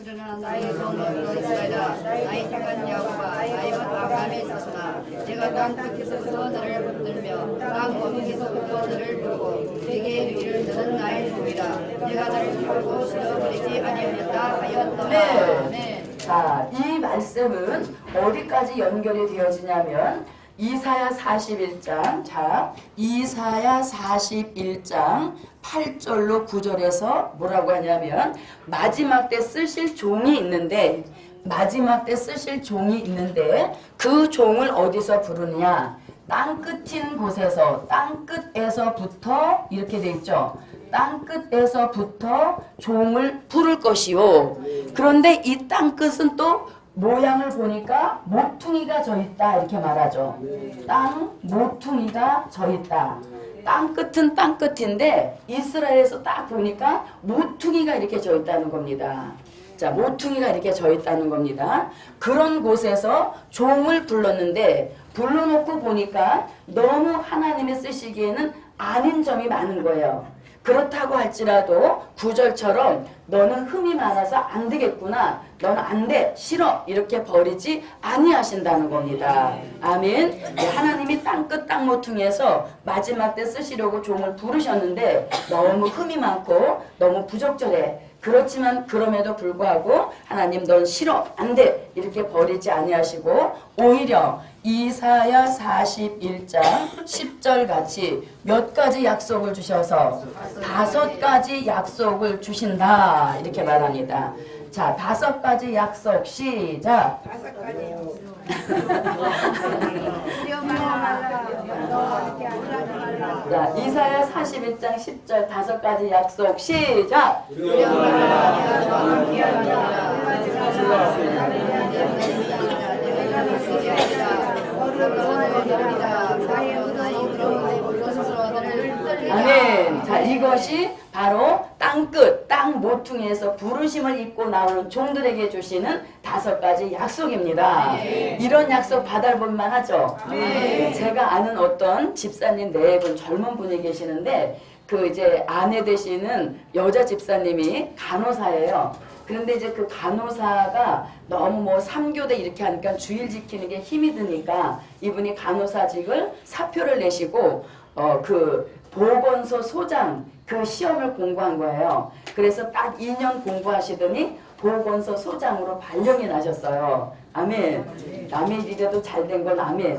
그러나 나의 성도는 이스라엘아 나의 택한 야곱아 나의 아브라함의 자손아 내가 땅 끝에서부터 너를 붙들며 땅 거북에서부터 너를 두고 내게 위를 드는 나의 종이라 내가 너를 팔고 실어버리지 아니하였다 하였더라. 네. 자, 이 말씀은 어디까지 연결이 되어지냐면 이사야 41장, 자, 이사야 41장 8절로 9절에서 뭐라고 하냐면 마지막 때 쓰실 종이 있는데 그 종을 어디서 부르느냐? 땅끝인 곳에서, 땅끝에서부터 이렇게 돼 있죠. 땅끝에서부터 종을 부를 것이요. 그런데 이 땅끝은 또 모양을 보니까 모퉁이가 져 있다 이렇게 말하죠. 땅 모퉁이가 져 있다. 땅끝은 땅끝인데 이스라엘에서 딱 보니까 모퉁이가 이렇게 져 있다는 겁니다. 자, 모퉁이가 이렇게 져 있다는 겁니다. 그런 곳에서 종을 불렀는데 불러놓고 보니까 너무 하나님이 쓰시기에는 아닌 점이 많은 거예요. 그렇다고 할지라도 구절처럼 너는 흠이 많아서 안 되겠구나. 너는 안 돼. 싫어. 이렇게 버리지 아니하신다는 겁니다. 아멘. 네, 하나님이 땅끝 땅모퉁이에서 마지막 때 쓰시려고 종을 부르셨는데 너무 흠이 많고 너무 부적절해. 그렇지만 그럼에도 불구하고 하나님 넌 싫어. 안 돼. 이렇게 버리지 아니하시고 오히려 이사야 41장 10절 같이 몇 가지 약속을 주셔서 5가지 약속을 주신다 이렇게 말합니다. 자, 5가지 약속 시작. 자, 이사야 41장 10절 5가지 약속 시작. 아멘. 자, 이것이 바로 땅끝, 땅 모퉁이에서 부르심을 입고 나오는 종들에게 주시는 5가지 약속입니다. 이런 약속 받아볼만 하죠? 제가 아는 어떤 집사님 4분 젊은 분이 계시는데 그 이제 아내 되시는 여자 집사님이 간호사예요. 그런데 이제 그 간호사가 너무 뭐 3교대 이렇게 하니까 주일 지키는 게 힘이 드니까 이분이 간호사직을 사표를 내시고 그 보건소 소장 그 시험을 공부한 거예요. 그래서 딱 2년 공부하시더니 보건소 소장으로 발령이 나셨어요. 아멘. 남의 일이라도 잘 된 건 아멘.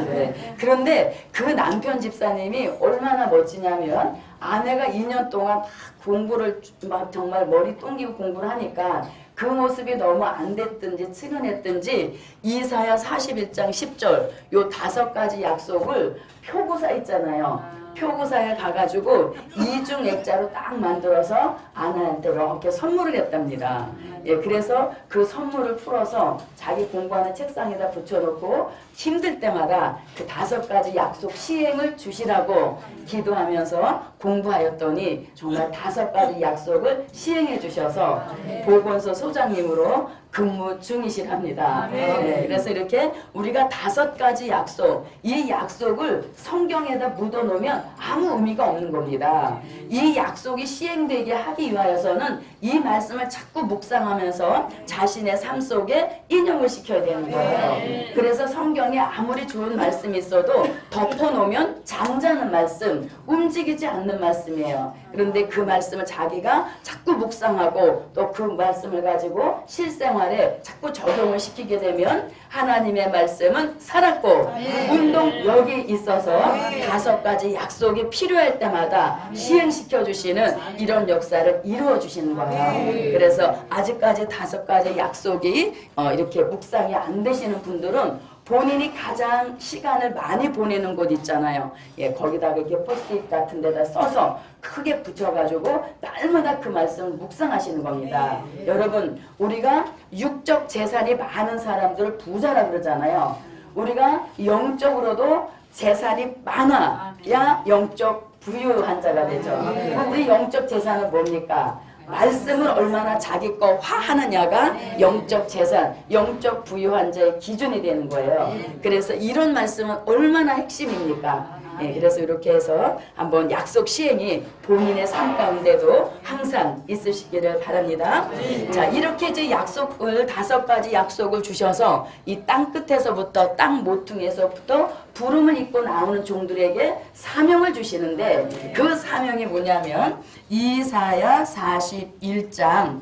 네. 그런데 그 남편 집사님이 얼마나 멋지냐면 아내가 2년 동안 막 공부를 막 정말 머리 똥기고 공부를 하니까 그 모습이 너무 안 됐든지 측은했든지 이사야 41장 10절 요 5가지 약속을 표고사 있잖아요. 표고사에 가가지고 이중 액자로 딱 만들어서 아내한테 이렇게 선물을 했답니다. 예, 그래서 그 선물을 풀어서 자기 공부하는 책상에다 붙여놓고 힘들 때마다 그 5가지 약속 시행을 주시라고 기도하면서 공부하였더니 정말 5가지 약속을 시행해 주셔서 보건소 소장님으로 근무 중이시랍니다. 네, 그래서 이렇게 우리가 5가지 약속, 이 약속을 성경에다 묻어놓으면 아무 의미가 없는 겁니다. 이 약속이 시행되게 하기 위하여서는 이 말씀을 자꾸 묵상하면서 자신의 삶 속에 인용을 시켜야 되는 거예요. 그래서 성경에 아무리 좋은 말씀이 있어도 덮어놓으면 잠자는 말씀, 움직이지 않는 말씀이에요. 그런데 그 말씀을 자기가 자꾸 묵상하고 또 그 말씀을 가지고 실생활에 자꾸 적용을 시키게 되면 하나님의 말씀은 살았고 운동력이 있어서 5가지 약속이 필요할 때마다 시행시켜 주시는 이런 역사를 이루어 주시는 거예요. 그래서 아직까지 5가지 약속이 이렇게 묵상이 안 되시는 분들은 본인이 가장 시간을 많이 보내는 곳 있잖아요. 예, 거기다가 이렇게 포스트잇 같은 데다 써서 크게 붙여가지고 날마다 그 말씀을 묵상하시는 겁니다. 여러분, 우리가 육적 재산이 많은 사람들을 부자라 그러잖아요. 우리가 영적으로도 재산이 많아야 영적 부유한 자가 되죠. 그럼 우리 영적 재산은 뭡니까? 말씀을 얼마나 자기 거 화하느냐가 영적 재산, 영적 부유한 자의 기준이 되는 거예요. 그래서 이런 말씀은 얼마나 핵심입니까? 네, 그래서 이렇게 해서 한번 약속 시행이 본인의 삶 가운데도 항상 있으시기를 바랍니다. 자, 이렇게 이제 약속을 5가지 약속을 주셔서 이 땅 끝에서부터 땅 모퉁이에서부터 부름을 입고 나오는 종들에게 사명을 주시는데 그 사명이 뭐냐면 이사야 41장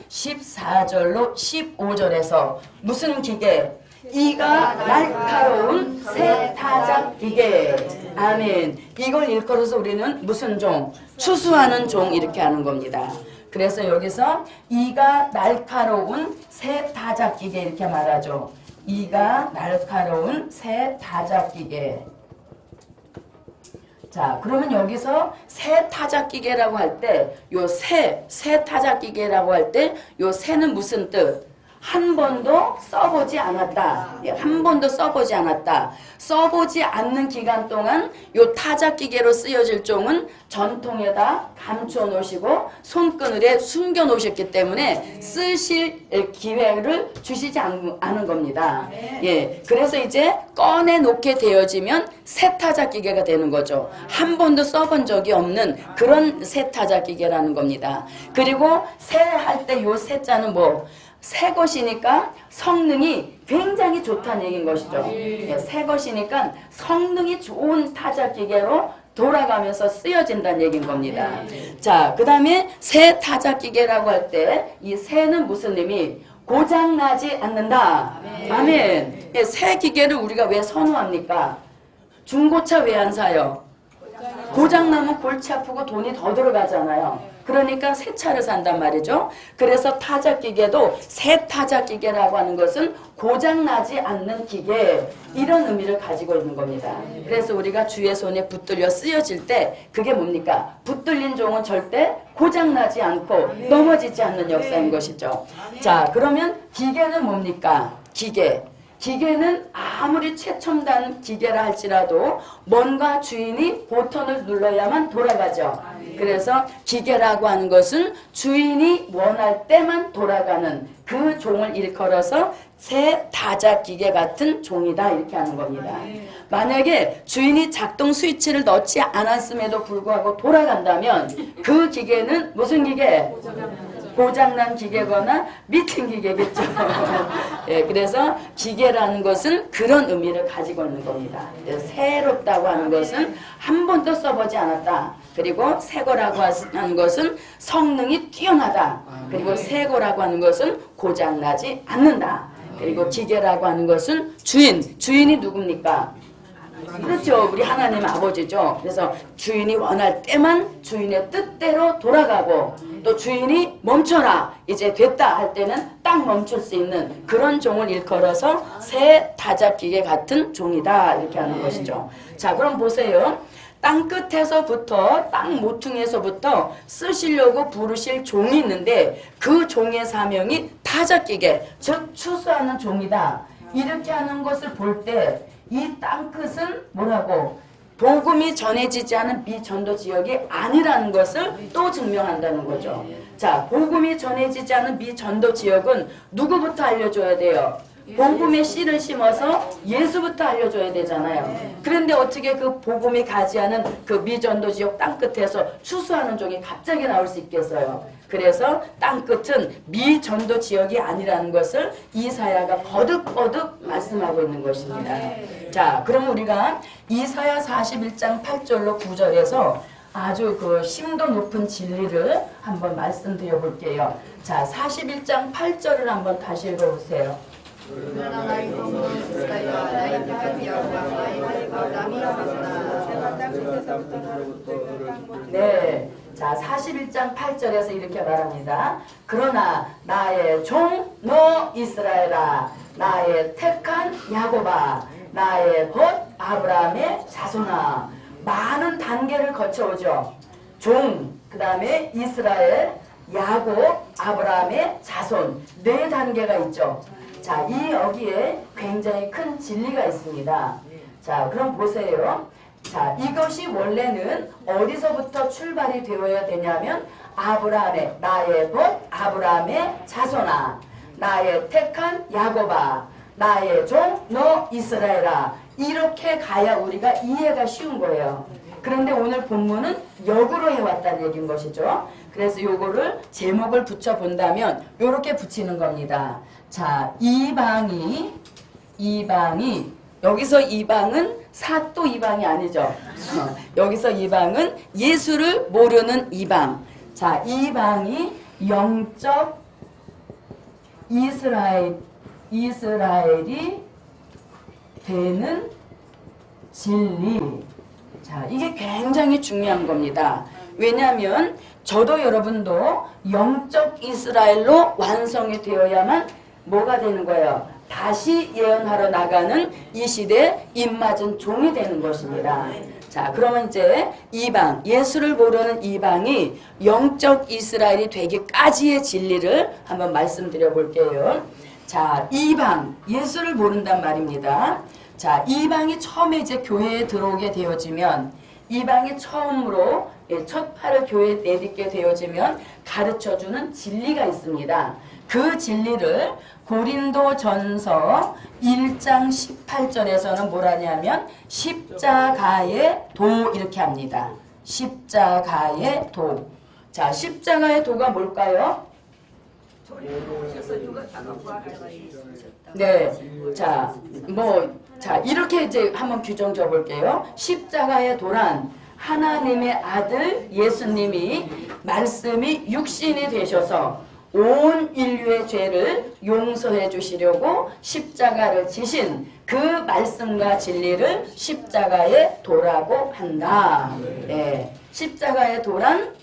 14절로 15절에서 무슨 기계? 이가 날카로운 새 타작 기계. 아멘. 이걸 일컬어서 우리는 무슨 종? 추수하는 종 이렇게 하는 겁니다. 그래서 여기서 이가 날카로운 새 타작 기계 이렇게 말하죠. 이가 날카로운 새 타작 기계. 자, 그러면 여기서 새 타작기계라고 할 때, 새 타작기계라고 할 때, 요 새는 무슨 뜻? 한 번도 써보지 않았다. 한 번도 써보지 않았다. 써보지 않는 기간 동안 요 타작기계로 쓰여질 종은 전통에다 감춰 놓으시고 손그늘에 숨겨 놓으셨기 때문에 쓰실 기회를 주시지 않은 겁니다. 예, 그래서 이제 꺼내 놓게 되어지면 새 타작기계가 되는 거죠. 한 번도 써본 적이 없는 그런 새 타작기계라는 겁니다. 그리고 새 할 때 요 새자는 뭐? 새 것이니까 성능이 굉장히 좋다는 얘기인 것이죠. 예, 새 것이니까 성능이 좋은 타작기계로 돌아가면서 쓰여진다는 얘기인 겁니다. 자, 그 다음에 새 타작기계라고 할 때 이 새는 무슨 의미? 고장나지 않는다. 아멘. 예, 새 기계를 우리가 왜 선호합니까? 중고차 왜 안 사요? 고장나면 골치 아프고 돈이 더 들어가잖아요. 그러니까 새 차를 산단 말이죠. 그래서 타작기계도 새 타작기계라고 하는 것은 고장나지 않는 기계, 이런 의미를 가지고 있는 겁니다. 그래서 우리가 주의 손에 붙들려 쓰여질 때 그게 뭡니까? 붙들린 종은 절대 고장나지 않고 넘어지지 않는 역사인 것이죠. 자, 그러면 기계는 뭡니까? 기계는 아무리 최첨단 기계라 할지라도 뭔가 주인이 버튼을 눌러야만 돌아가죠. 그래서 기계라고 하는 것은 주인이 원할 때만 돌아가는 그 종을 일컬어서 새 타작기계 같은 종이다 이렇게 하는 겁니다. 만약에 주인이 작동 스위치를 넣지 않았음에도 불구하고 돌아간다면 그 기계는 무슨 기계? 고장난 기계거나 미팅 기계겠죠. 예, 그래서 기계라는 것은 그런 의미를 가지고 있는 겁니다. 새롭다고 하는 것은 한 번도 써보지 않았다. 그리고 새거라고 하는 것은 성능이 뛰어나다. 그리고 새거라고 하는 것은 고장나지 않는다. 그리고 기계라고 하는 것은 주인이 누굽니까? 그렇죠. 우리 하나님 아버지죠. 그래서 주인이 원할 때만 주인의 뜻대로 돌아가고 또 주인이 멈춰라 이제 됐다 할 때는 딱 멈출 수 있는 그런 종을 일컬어서 새 타작기계 같은 종이다 이렇게 하는 것이죠. 자, 그럼 보세요. 땅 끝에서부터 땅 모퉁이에서부터 쓰시려고 부르실 종이 있는데 그 종의 사명이 타작기계, 즉 추수하는 종이다. 이렇게 하는 것을 볼 때 이 땅끝은 뭐라고? 복음이 전해지지 않은 비전도 지역이 아니라는 것을 또 증명한다는 거죠. 자, 복음이 전해지지 않은 비전도 지역은 누구부터 알려줘야 돼요? 복음의 씨를 심어서 예수부터 알려줘야 되잖아요. 그런데 어떻게 그 복음이 가지 않은 그 미전도 지역 땅끝에서 추수하는 종이 갑자기 나올 수 있겠어요? 그래서 땅끝은 미전도 지역이 아니라는 것을 이사야가 거듭거듭 말씀하고 있는 것입니다. 자, 그럼 우리가 이사야 41장 8절로 9절에서 아주 그 심도 높은 진리를 한번 말씀드려 볼게요. 자, 41장 8절을 한번 다시 읽어보세요. 그러나 나의 성은 이스라엘과 나의 택한 야곱과 나의 남이 하셨으나 네. 자, 41장 8절에서 이렇게 말합니다. 그러나 나의 종 너 이스라엘아, 나의 택한 야곱아, 나의 벗 아브라함의 자손아. 많은 단계를 거쳐오죠. 종, 그 다음에 이스라엘, 야곱, 아브라함의 자손. 네 단계가 있죠. 자, 이 여기에 굉장히 큰 진리가 있습니다. 자, 그럼 보세요. 자, 이것이 원래는 어디서부터 출발이 되어야 되냐면 아브라함의 나의 벗 아브라함의 자손아, 나의 택한 야곱아, 나의 종 너 이스라엘아. 이렇게 가야 우리가 이해가 쉬운 거예요. 그런데 오늘 본문은 역으로 해왔다는 얘기인 것이죠. 그래서 요거를 제목을 붙여본다면 요렇게 붙이는 겁니다. 자, 이방이 여기서 이방은 사또 이방이 아니죠. 여기서 이방은 예수를 모르는 이방. 자, 이방이 영적 이스라엘이 되는 진리. 자, 이게 굉장히 중요한 겁니다. 왜냐하면 저도 여러분도 영적 이스라엘로 완성이 되어야만 뭐가 되는 거예요? 다시 예언하러 나가는 이 시대 입맞은 종이 되는 것입니다. 자, 그러면 이제 이방, 예수를 모르는 이방이 영적 이스라엘이 되기까지의 진리를 한번 말씀드려 볼게요. 자, 이방, 예수를 모른단 말입니다. 자, 이방이 처음에 이제 교회에 들어오게 되어지면, 이방이 처음으로 첫 팔을 교회에 내딛게 되어지면 가르쳐주는 진리가 있습니다. 그 진리를 고린도전서 1장 18절에서는 뭐라냐면 십자가의 도 이렇게 합니다. 십자가의 도. 자, 십자가의 도가 뭘까요? 네. 자, 이렇게 이제 한번 규정 줘볼게요. 십자가의 도란 하나님의 아들 예수님이 말씀이 육신이 되셔서 온 인류의 죄를 용서해 주시려고 십자가를 지신 그 말씀과 진리를 십자가의 도라고 한다. 네. 십자가의 도란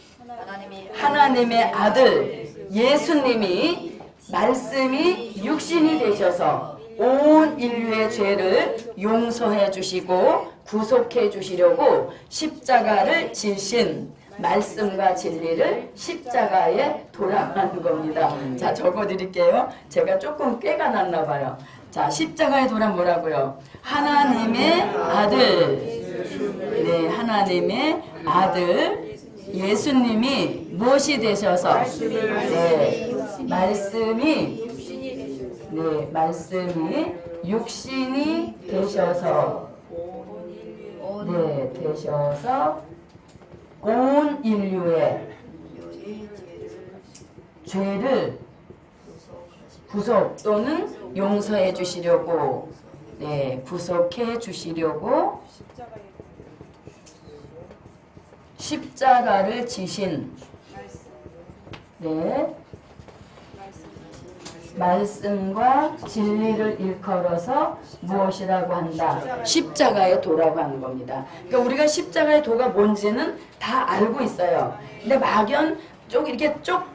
하나님의 아들 예수님이 말씀이 육신이 되셔서 온 인류의 죄를 용서해 주시고 구속해 주시려고 십자가를 지신 말씀과 진리를 십자가에 돌아가는 겁니다. 자, 적어드릴게요. 제가 조금 꾀가 났나 봐요. 자, 십자가에 돌아 뭐라고요? 하나님의 아들. 네, 하나님의 아들 예수님이 무엇이 되셔서? 네, 말씀이 육신이 되셔서 온 인류의 죄를 구속 또는 용서해 주시려고 구속해 주시려고 십자가를 지신 말씀과 진리를 일컬어서 무엇이라고 한다? 십자가의 도라고 하는 겁니다. 그러니까 우리가 십자가의 도가 뭔지는 다 알고 있어요. 근데 막연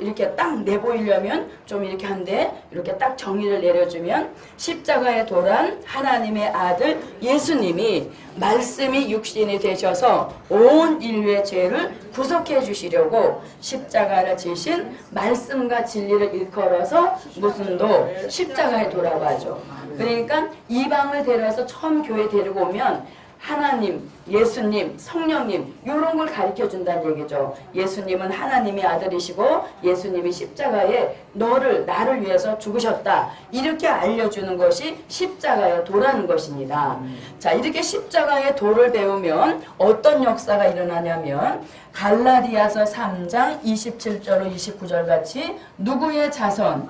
이렇게 딱 내보이려면 좀 이렇게 한데 이렇게 딱 정의를 내려주면 십자가의 도란 하나님의 아들 예수님이 말씀이 육신이 되셔서 온 인류의 죄를 구속해 주시려고 십자가를 지신 말씀과 진리를 일컬어서 무슨 도? 십자가의 도라고 하죠. 그러니까 이방을 데려와서 처음 교회 데리고 오면 하나님, 예수님, 성령님 이런 걸 가르쳐 준다는 얘기죠. 예수님은 하나님의 아들이시고 예수님이 십자가에 나를 위해서 죽으셨다. 이렇게 알려주는 것이 십자가의 도라는 것입니다. 자, 이렇게 십자가의 도를 배우면 어떤 역사가 일어나냐면 갈라디아서 3장 27절로 29절 같이 누구의 자손?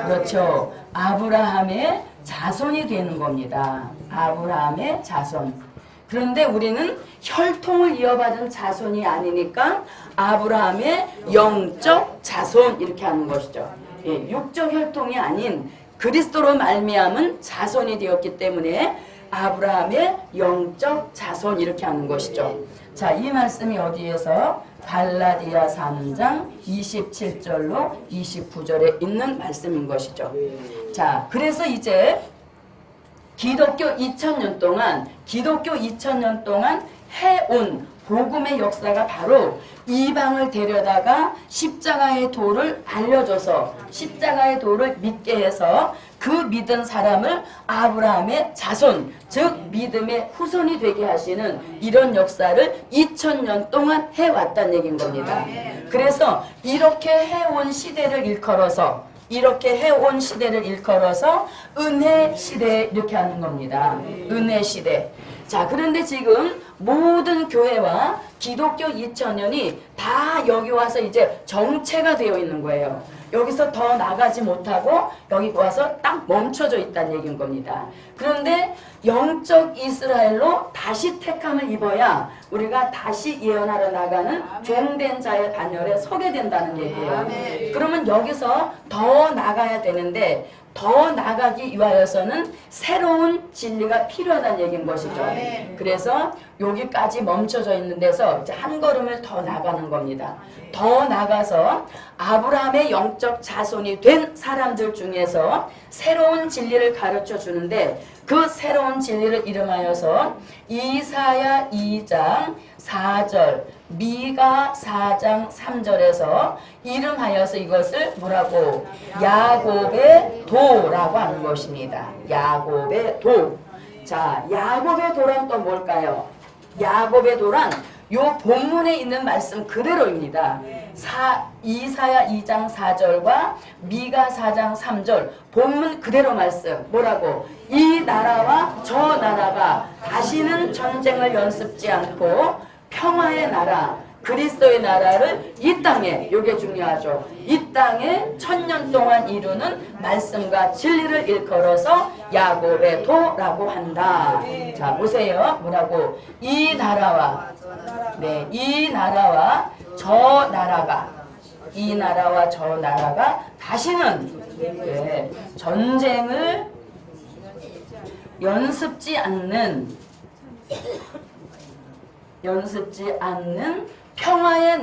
그렇죠. 아브라함의 자손이 되는 겁니다. 아브라함의 자손. 그런데 우리는 혈통을 이어받은 자손이 아니니까 아브라함의 영적 자손 이렇게 하는 것이죠. 예, 육적 혈통이 아닌 그리스도로 말미암은 자손이 되었기 때문에 아브라함의 영적 자손 이렇게 하는 것이죠. 자, 이 말씀이 어디에서? 갈라디아 3장 27절로 29절에 있는 말씀인 것이죠. 자, 그래서 이제 기독교 2000년 동안 해온 복음의 역사가 바로 이방을 데려다가 십자가의 도를 알려줘서 십자가의 도를 믿게 해서 그 믿은 사람을 아브라함의 자손, 즉 믿음의 후손이 되게 하시는 이런 역사를 2000년 동안 해왔다는 얘기인 겁니다. 그래서 이렇게 해온 시대를 일컬어서 은혜 시대 이렇게 하는 겁니다. 은혜 시대. 자, 그런데 지금 모든 교회와 기독교 2000년이 다 여기 와서 이제 정체가 되어 있는 거예요. 여기서 더 나가지 못하고 여기 와서 딱 멈춰져 있다는 얘기인 겁니다. 그런데 영적 이스라엘로 다시 택함을 입어야 우리가 다시 예언하러 나가는 종된 자의 반열에 서게 된다는 얘기예요. 그러면 여기서 더 나가야 되는데 더 나가기 위하여서는 새로운 진리가 필요하다는 얘기인 것이죠. 그래서 여기까지 멈춰져 있는 데서 이제 한 걸음을 더 나가는 겁니다. 더 나가서 아브라함의 영적 자손이 된 사람들 중에서 새로운 진리를 가르쳐 주는데 그 새로운 진리를 이름하여서 이사야 2장 4절, 미가 4장 3절에서 이름하여서 이것을 뭐라고? 야곱의 도라고 하는 것입니다. 야곱의 도. 자, 야곱의 도란 또 뭘까요? 야곱의 도란 요 본문에 있는 말씀 그대로입니다. 이사야 2장 4절과 미가 4장 3절 본문 그대로 말씀 뭐라고? 이 나라와 저 나라가 다시는 전쟁을 연습지 않고 평화의 나라 그리스도의 나라를 이 땅에, 요게 중요하죠. 이 땅에 1000년 동안 이루는 말씀과 진리를 일컬어서 야곱의 도라고 한다. 자, 보세요. 뭐라고? 이 나라와 저 나라가 다시는 전쟁을 연습지 않는 평화의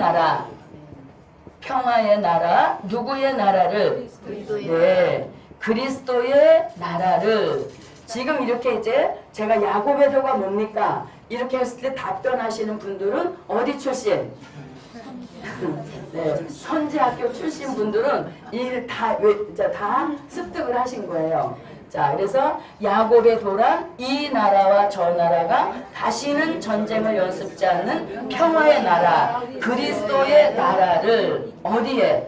나라, 누구의 나라를? 그리스도의 나라를. 지금 이렇게 이제 제가 야곱의 도가 뭡니까? 이렇게 했을 때 답변하시는 분들은 어디 출신? 선지학교 출신 분들은 다 습득을 하신 거예요. 자, 그래서 야곱의 도란 이 나라와 저 나라가 다시는 전쟁을 연습지 않는 평화의 나라, 그리스도의 나라를 어디에?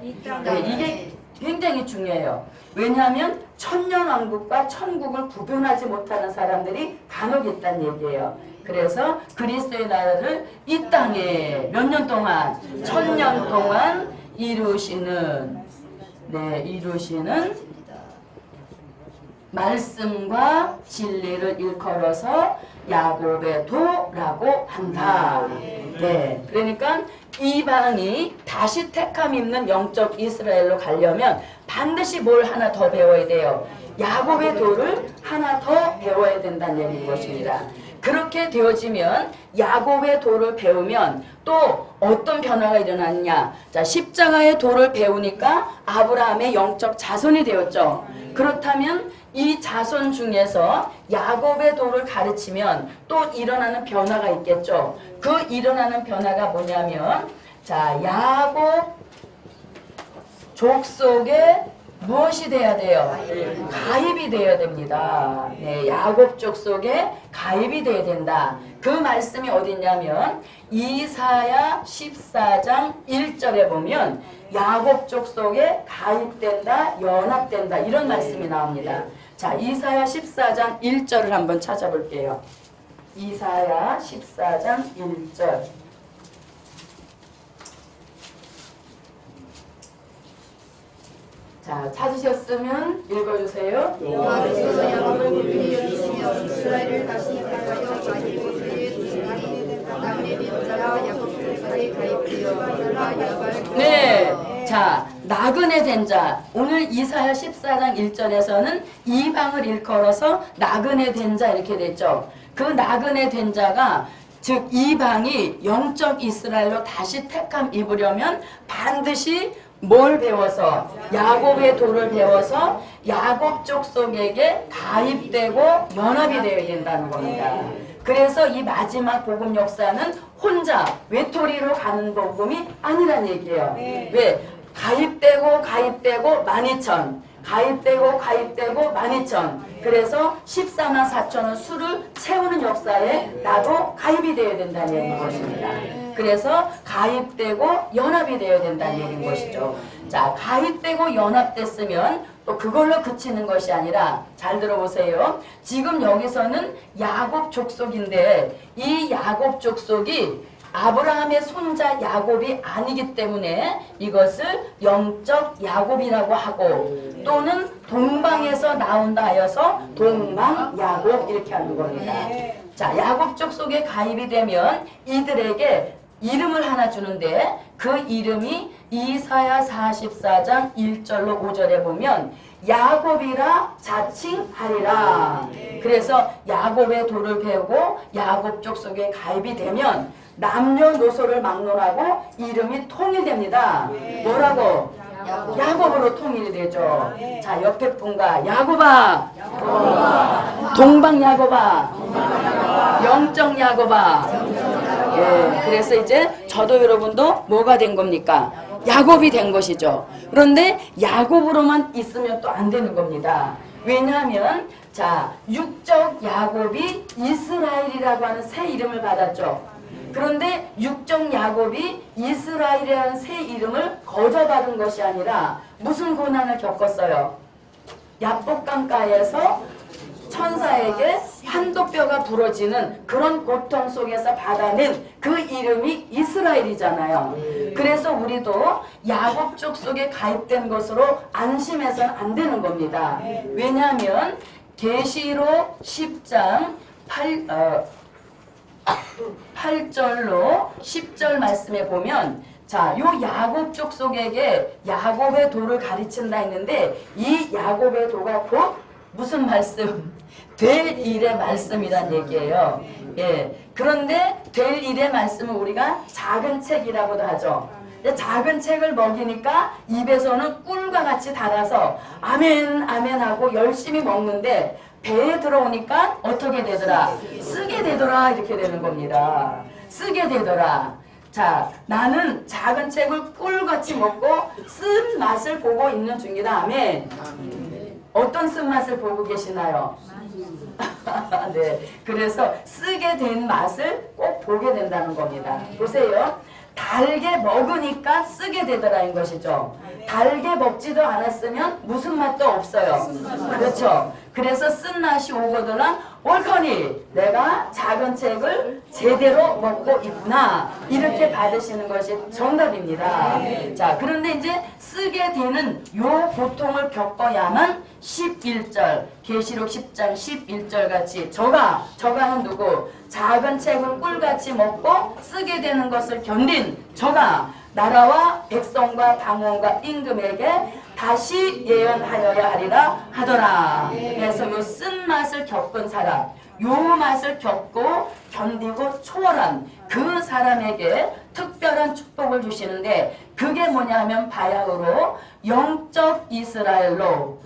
이게 굉장히 중요해요. 왜냐하면 천년왕국과 천국을 구분하지 못하는 사람들이 간혹 있다는 얘기예요. 그래서 그리스도의 나라를 이 땅에 몇 년 동안? 1000년 동안 이루시는 말씀과 진리를 일컬어서 야곱의 도라고 한다. 그러니까 이방이 다시 택함 입는 영적 이스라엘로 가려면 반드시 뭘 하나 더 배워야 돼요. 야곱의 도를 하나 더 배워야 된다는 얘기인 것입니다. 그렇게 되어지면 야곱의 도를 배우면 또 어떤 변화가 일어났냐? 자, 십자가의 도를 배우니까 아브라함의 영적 자손이 되었죠. 그렇다면 이 자손 중에서 야곱의 도를 가르치면 또 일어나는 변화가 있겠죠. 그 일어나는 변화가 뭐냐면, 자, 야곱 족속의 무엇이 돼야 돼요? 가입이 돼야 됩니다. 네, 야곱 족속에 가입이 돼야 된다. 그 말씀이 어디 있냐면 이사야 14장 1절에 보면 야곱 족속에 가입된다, 연합된다 이런 말씀이 나옵니다. 자, 이사야 14장 1절을 한번 찾아볼게요. 이사야 14장 1절. 자, 찾으셨으면 읽어주세요. 여호와께서 야곱을 불리에 두시며 이스라엘을 다시 택하여 자기 곳에 두시나니 나그네 된 자가 야곱 족속에 가입되어 그가 야곱을 네. 자, 나그네 된 자. 오늘 이사야 14장 1절에서는 이방을 일컬어서 나그네 된 자 이렇게 됐죠. 그 나그네 된 자가 즉 이방이 영적 이스라엘로 다시 택함 입으려면 반드시 뭘 배워서 야곱의 도를 배워서 야곱 족속에게 가입되고 연합이 되어야 된다는 겁니다. 그래서 이 마지막 복음 역사는 혼자 외톨이로 가는 복음이 아니란 얘기예요. 왜? 가입되고 12,000 가입되고 12,000 그래서 14만 4천원 수를 채우는 역사에 나도 가입이 되어야 된다는 것입니다. 그래서 가입되고 연합이 되어야 된다는 얘기인 것이죠. 자, 가입되고 연합됐으면 또 그걸로 그치는 것이 아니라 잘 들어보세요. 지금 여기서는 야곱 족속인데 이 야곱 족속이 아브라함의 손자 야곱이 아니기 때문에 이것을 영적 야곱이라고 하고 또는 동방에서 나온다 하여서 동방 야곱 이렇게 하는 겁니다. 자, 야곱 족속에 가입이 되면 이들에게 이름을 하나 주는데 그 이름이 이사야 44장 1절로 5절에 보면 야곱이라 자칭하리라. 그래서 야곱의 도를 배우고 야곱 족속에 가입이 되면 남녀노소를 막론하고 이름이 통일됩니다. 뭐라고? 야곱으로 통일이 되죠. 자, 옆에 분과 야곱아, 동방 야곱아, 영적 야곱아. 예, 그래서 이제 저도 여러분도 뭐가 된 겁니까? 야곱이 된 것이죠. 그런데 야곱으로만 있으면 또 안 되는 겁니다. 왜냐하면 자, 육적 야곱이 이스라엘이라고 하는 새 이름을 받았죠. 그런데 육적 야곱이 이스라엘이라는 새 이름을 거저받은 것이 아니라 무슨 고난을 겪었어요? 야복강가에서 천사에게 한도뼈가 부러지는 그런 고통 속에서 받아낸 그 이름이 이스라엘이잖아요. 그래서 우리도 야곱 족속에 가입된 것으로 안심해서는 안 되는 겁니다. 왜냐하면 계시록 10장 8절로 10절 말씀에 보면 자, 요 야곱 족속에게 야곱의 도를 가르친다 했는데 이 야곱의 도가 곧 무슨 말씀? 될 일의 말씀이란 얘기예요. 예. 그런데 될 일의 말씀은 우리가 작은 책이라고도 하죠. 작은 책을 먹이니까 입에서는 꿀과 같이 달아서 아멘 아멘 하고 열심히 먹는데 배에 들어오니까 어떻게 되더라? 쓰게 되더라 이렇게 되는 겁니다. 쓰게 되더라. 자, 나는 작은 책을 꿀같이 먹고 쓴 맛을 보고 있는 중이다. 아멘. 어떤 쓴맛을 보고 계시나요? 네, 그래서 쓰게 된 맛을 꼭 보게 된다는 겁니다. 보세요. 달게 먹으니까 쓰게 되더라는 것이죠. 달게 먹지도 않았으면 무슨 맛도 없어요. 그렇죠. 그래서 쓴맛이 오거든 옳거니 내가 작은 책을 제대로 먹고 있구나 이렇게 받으시는 것이 정답입니다. 자, 그런데 이제 쓰게 되는 요 고통을 겪어야만 11절 계시록 10장 11절 같이 저가는 누구? 작은 책을 꿀같이 먹고 쓰게 되는 것을 견딘 저가 나라와 백성과 방언과 임금에게 다시 예언하여야 하리라 하더라. 그래서 요 쓴맛을 겪은 사람, 요 맛을 겪고 견디고 초월한 그 사람에게 특별한 축복을 주시는데 그게 뭐냐면 바야흐로 영적 이스라엘로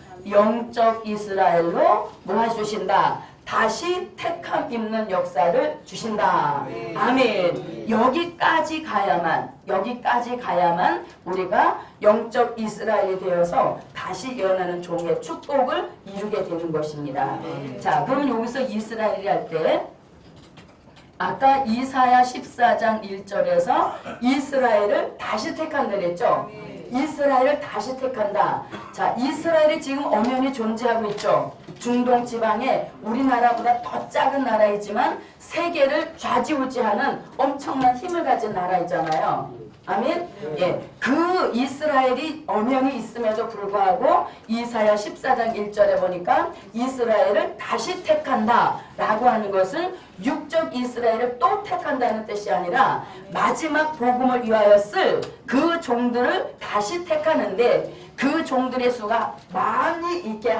뭐 해주신다? 다시 택함 입는 역사를 주신다. 아멘. 여기까지 가야만 우리가 영적 이스라엘이 되어서 다시 예언하는 종의 축복을 이루게 되는 것입니다. 자, 그럼 여기서 이스라엘이 할 때 아까 이사야 14장 1절에서 이스라엘을 다시 택한다 그랬죠? 이스라엘을 다시 택한다. 자, 이스라엘이 지금 엄연히 존재하고 있죠. 중동 지방에 우리나라보다 더 작은 나라이지만 세계를 좌지우지하는 엄청난 힘을 가진 나라이잖아요. 아멘? 예. 그 이스라엘이 엄연히 있음에도 불구하고 이사야 14장 1절에 보니까 이스라엘을 다시 택한다 라고 하는 것은 육적 이스라엘을 또 택한다는 뜻이 아니라 마지막 복음을 위하여 쓸 그 종들을 다시 택하는데 그 종들의 수가 많이 있게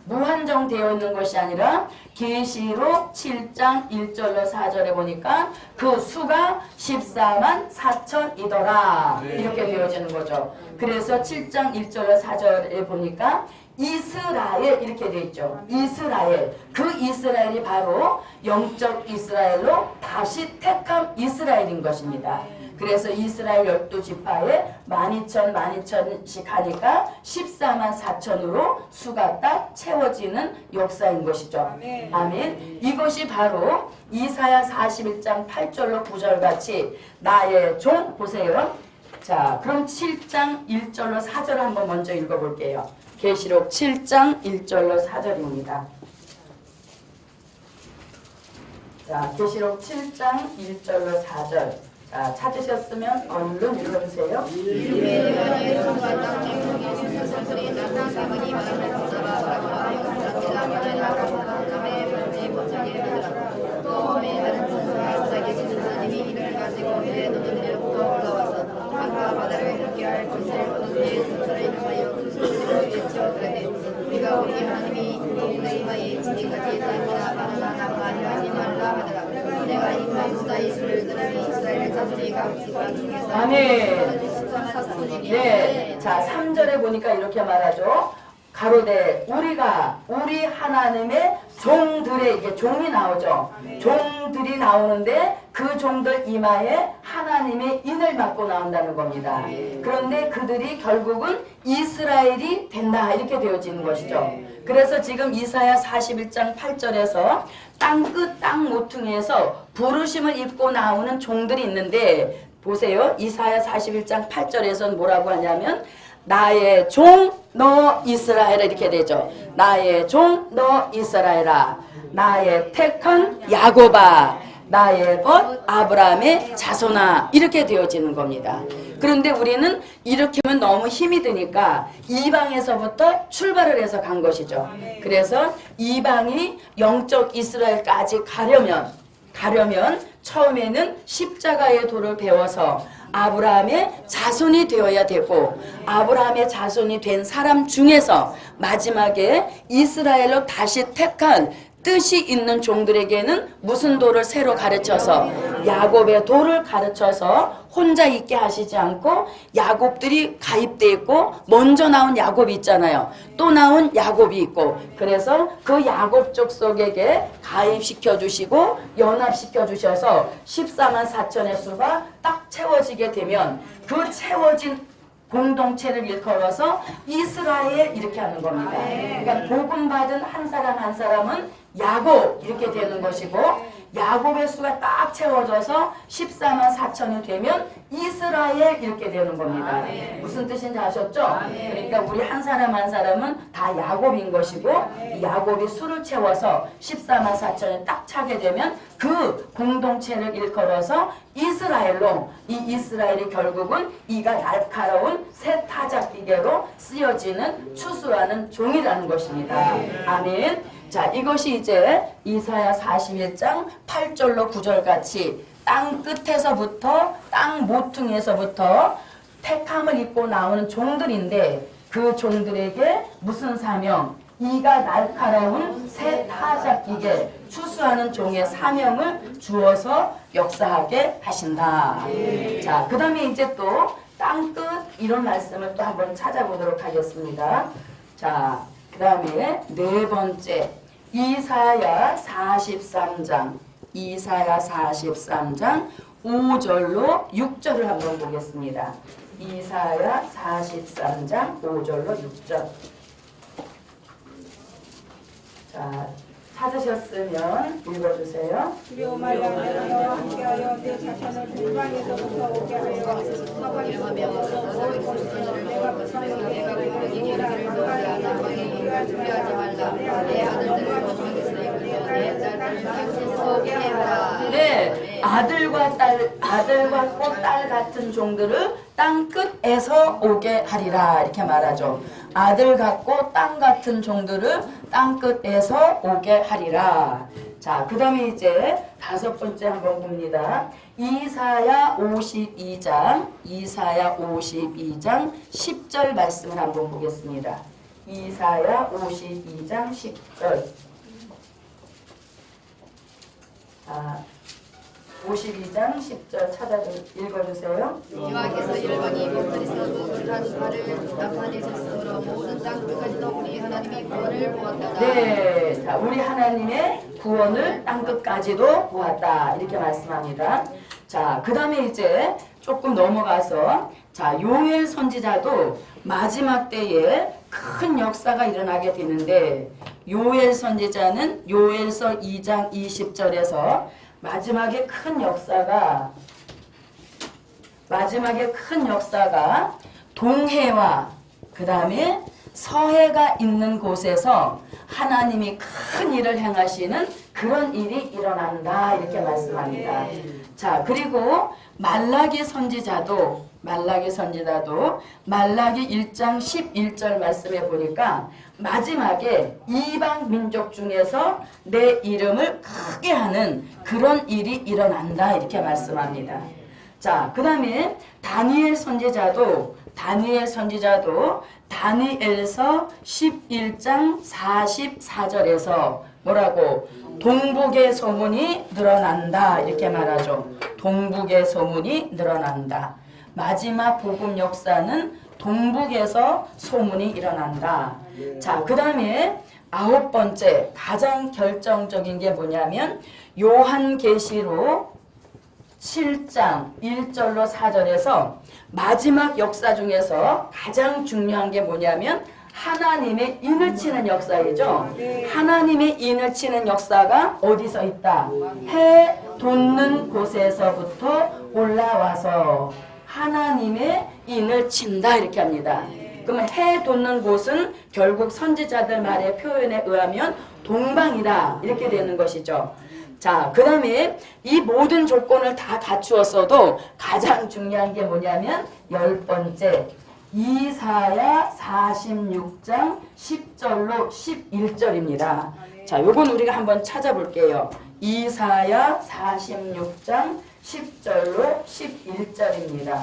무한정 되어 있는 것이 아니라 계시록 7장 1절로 4절에 보니까 그 수가 14만 4천이더라 이렇게 되어지는 거죠. 그래서 7장 1절로 4절에 보니까 이스라엘 이렇게 되어 있죠. 이스라엘. 그 이스라엘이 바로 영적 이스라엘로 다시 택한 이스라엘인 것입니다. 그래서 이스라엘 12지파에 12,000씩 하니까 14만 4천으로 수가 딱 채워지는 역사인 것이죠. 아멘. 이것이 바로 이사야 41장 8절로 9절 같이 나의 종 보세요. 자, 그럼 7장 1절로 4절 한번 먼저 읽어볼게요. 계시록 7장 1절로 4절입니다. 자, 계시록 7장 1절로 4절. 자, 찾으셨으면 얼른 읽어주세요. 우리가 우리 하나님이 우리의 이마에 지금까지 하지 말라 하더라. 내가 임하였다. 이스라엘 자손이 각지가 중에서 아멘. 네, 자 3절에 보니까 이렇게 말하죠. 가로되 우리 하나님의 종들의 이게 종이 나오죠. 종들이 나오는데 그 종들 이마에 하나님의 인을 받고 나온다는 겁니다. 그런데 그들이 결국은 이스라엘이 된다 이렇게 되어지는 것이죠. 그래서 지금 이사야 41장 8절에서 땅끝 땅 모퉁이에서 부르심을 입고 나오는 종들이 있는데 보세요. 이사야 41장 8절에서는 뭐라고 하냐면 나의 종 너 이스라엘아 이렇게 되죠. 나의 종 너 이스라엘아 나의 택한 야곱아 나의 벗 아브라함의 자손아 이렇게 되어지는 겁니다. 그런데 우리는 이렇게 하면 너무 힘이 드니까 이방에서부터 출발을 해서 간 것이죠. 그래서 이방이 영적 이스라엘까지 가려면 처음에는 십자가의 도를 배워서 아브라함의 자손이 되어야 되고 아브라함의 자손이 된 사람 중에서 마지막에 이스라엘로 다시 택한 뜻이 있는 종들에게는 무슨 도를 새로 가르쳐서 야곱의 도를 가르쳐서 혼자 있게 하시지 않고 야곱들이 가입되어 있고 먼저 나온 야곱이 있잖아요. 또 나온 야곱이 있고 그래서 그 야곱 족속에게 가입시켜 주시고 연합시켜 주셔서 14만 4천의 수가 딱 채워지게 되면 그 채워진 공동체를 일컬어서 이스라엘 이렇게 하는 겁니다. 그러니까 복음 받은 한 사람 한 사람은 야곱 이렇게 되는 것이고 야곱의 수가 딱 채워져서 14만 4천이 되면 이스라엘 이렇게 되는 겁니다. 무슨 뜻인지 아셨죠? 그러니까 우리 한 사람 한 사람은 다 야곱인 것이고 야곱이 수를 채워서 14만 4천이 딱 차게 되면 그 공동체를 일컬어서 이스라엘로 이 이스라엘이 결국은 이가 날카로운 새 타작기계로 쓰여지는 추수하는 종이라는 것입니다. 아멘. 자, 이것이 이제 이사야 41장 8절로 9절 같이 땅 끝에서부터 땅 모퉁이에서부터 택함을 입고 나오는 종들인데 그 종들에게 무슨 사명? 이가 날카로운 새 타작기계 추수하는 종의 사명을 주어서 역사하게 하신다. 자, 그 다음에 이제 또 땅끝 이런 말씀을 또 한번 찾아보도록 하겠습니다. 자, 그 다음에 네 번째 이사야 43장, 이사야 43장 5절로 6절을 한번 보겠습니다. 이사야 43장 5절로 6절. 자, 찾으셨으면 읽어주세요. 두려워 말라 너와 함께하여 내 자손을 동방에서부터 오게 하여 서방에서부터 너의 거주지를 내가 붙이며 내가 공격이니라 가까이 두려워하지 말라 내 아들들을 거주에서 이끌며 내 딸들을 오게 하라. 네, 아들과 꼭 딸 같은 종들을 땅 끝에서 오게 하리라 이렇게 말하죠. 아들 같고 땅 같은 종들을 땅 끝에서 오게 하리라. 자, 그 다음에 이제 5번째 한번 봅니다. 이사야 52장 10절 말씀을 한번 보겠습니다. 이사야 52장 10절. 자, 52장 10절 찾아 읽어주세요. 여호와께서 일본이 목소리서 누굴한 말을 나타내셨으므로 모든 땅 끝까지도 우리 하나님의 구원을 보았다. 네, 자, 우리 하나님의 구원을 땅 끝까지도 보았다 이렇게 말씀합니다. 자, 그 다음에 이제 조금 넘어가서 자, 요엘 선지자도 마지막 때에 큰 역사가 일어나게 되는데 요엘 선지자는 요엘서 2장 20절에서 마지막에 큰 역사가 동해와 그 다음에 서해가 있는 곳에서 하나님이 큰 일을 행하시는 그런 일이 일어난다 이렇게 말씀합니다. 자, 그리고 말라기 선지자도 말라기 1장 11절 말씀해 보니까 마지막에 이방 민족 중에서 내 이름을 크게 하는 그런 일이 일어난다 이렇게 말씀합니다. 자, 그 다음에 다니엘 선지자도 다니엘서 11장 44절에서 뭐라고? 동북의 소문이 늘어난다 이렇게 말하죠. 동북의 소문이 늘어난다. 마지막 복음 역사는 동북에서 소문이 일어난다. 자, 그 다음에 9번째 가장 결정적인 게 뭐냐면 요한계시록 7장 1절로 4절에서 마지막 역사 중에서 가장 중요한 게 뭐냐면 하나님의 인을 치는 역사이죠. 하나님의 인을 치는 역사가 어디서 있다? 해 돋는 곳에서부터 올라와서 하나님의 인을 친다 이렇게 합니다. 그러면 해 돋는 곳은 결국 선지자들 말의 표현에 의하면 동방이다 이렇게 되는 것이죠. 자, 그 다음에 이 모든 조건을 다 갖추었어도 가장 중요한 게 뭐냐면 10번째 이사야 46장 10절로 11절입니다. 자, 요건 우리가 한번 찾아볼게요. 이사야 46장 10절로 11절입니다.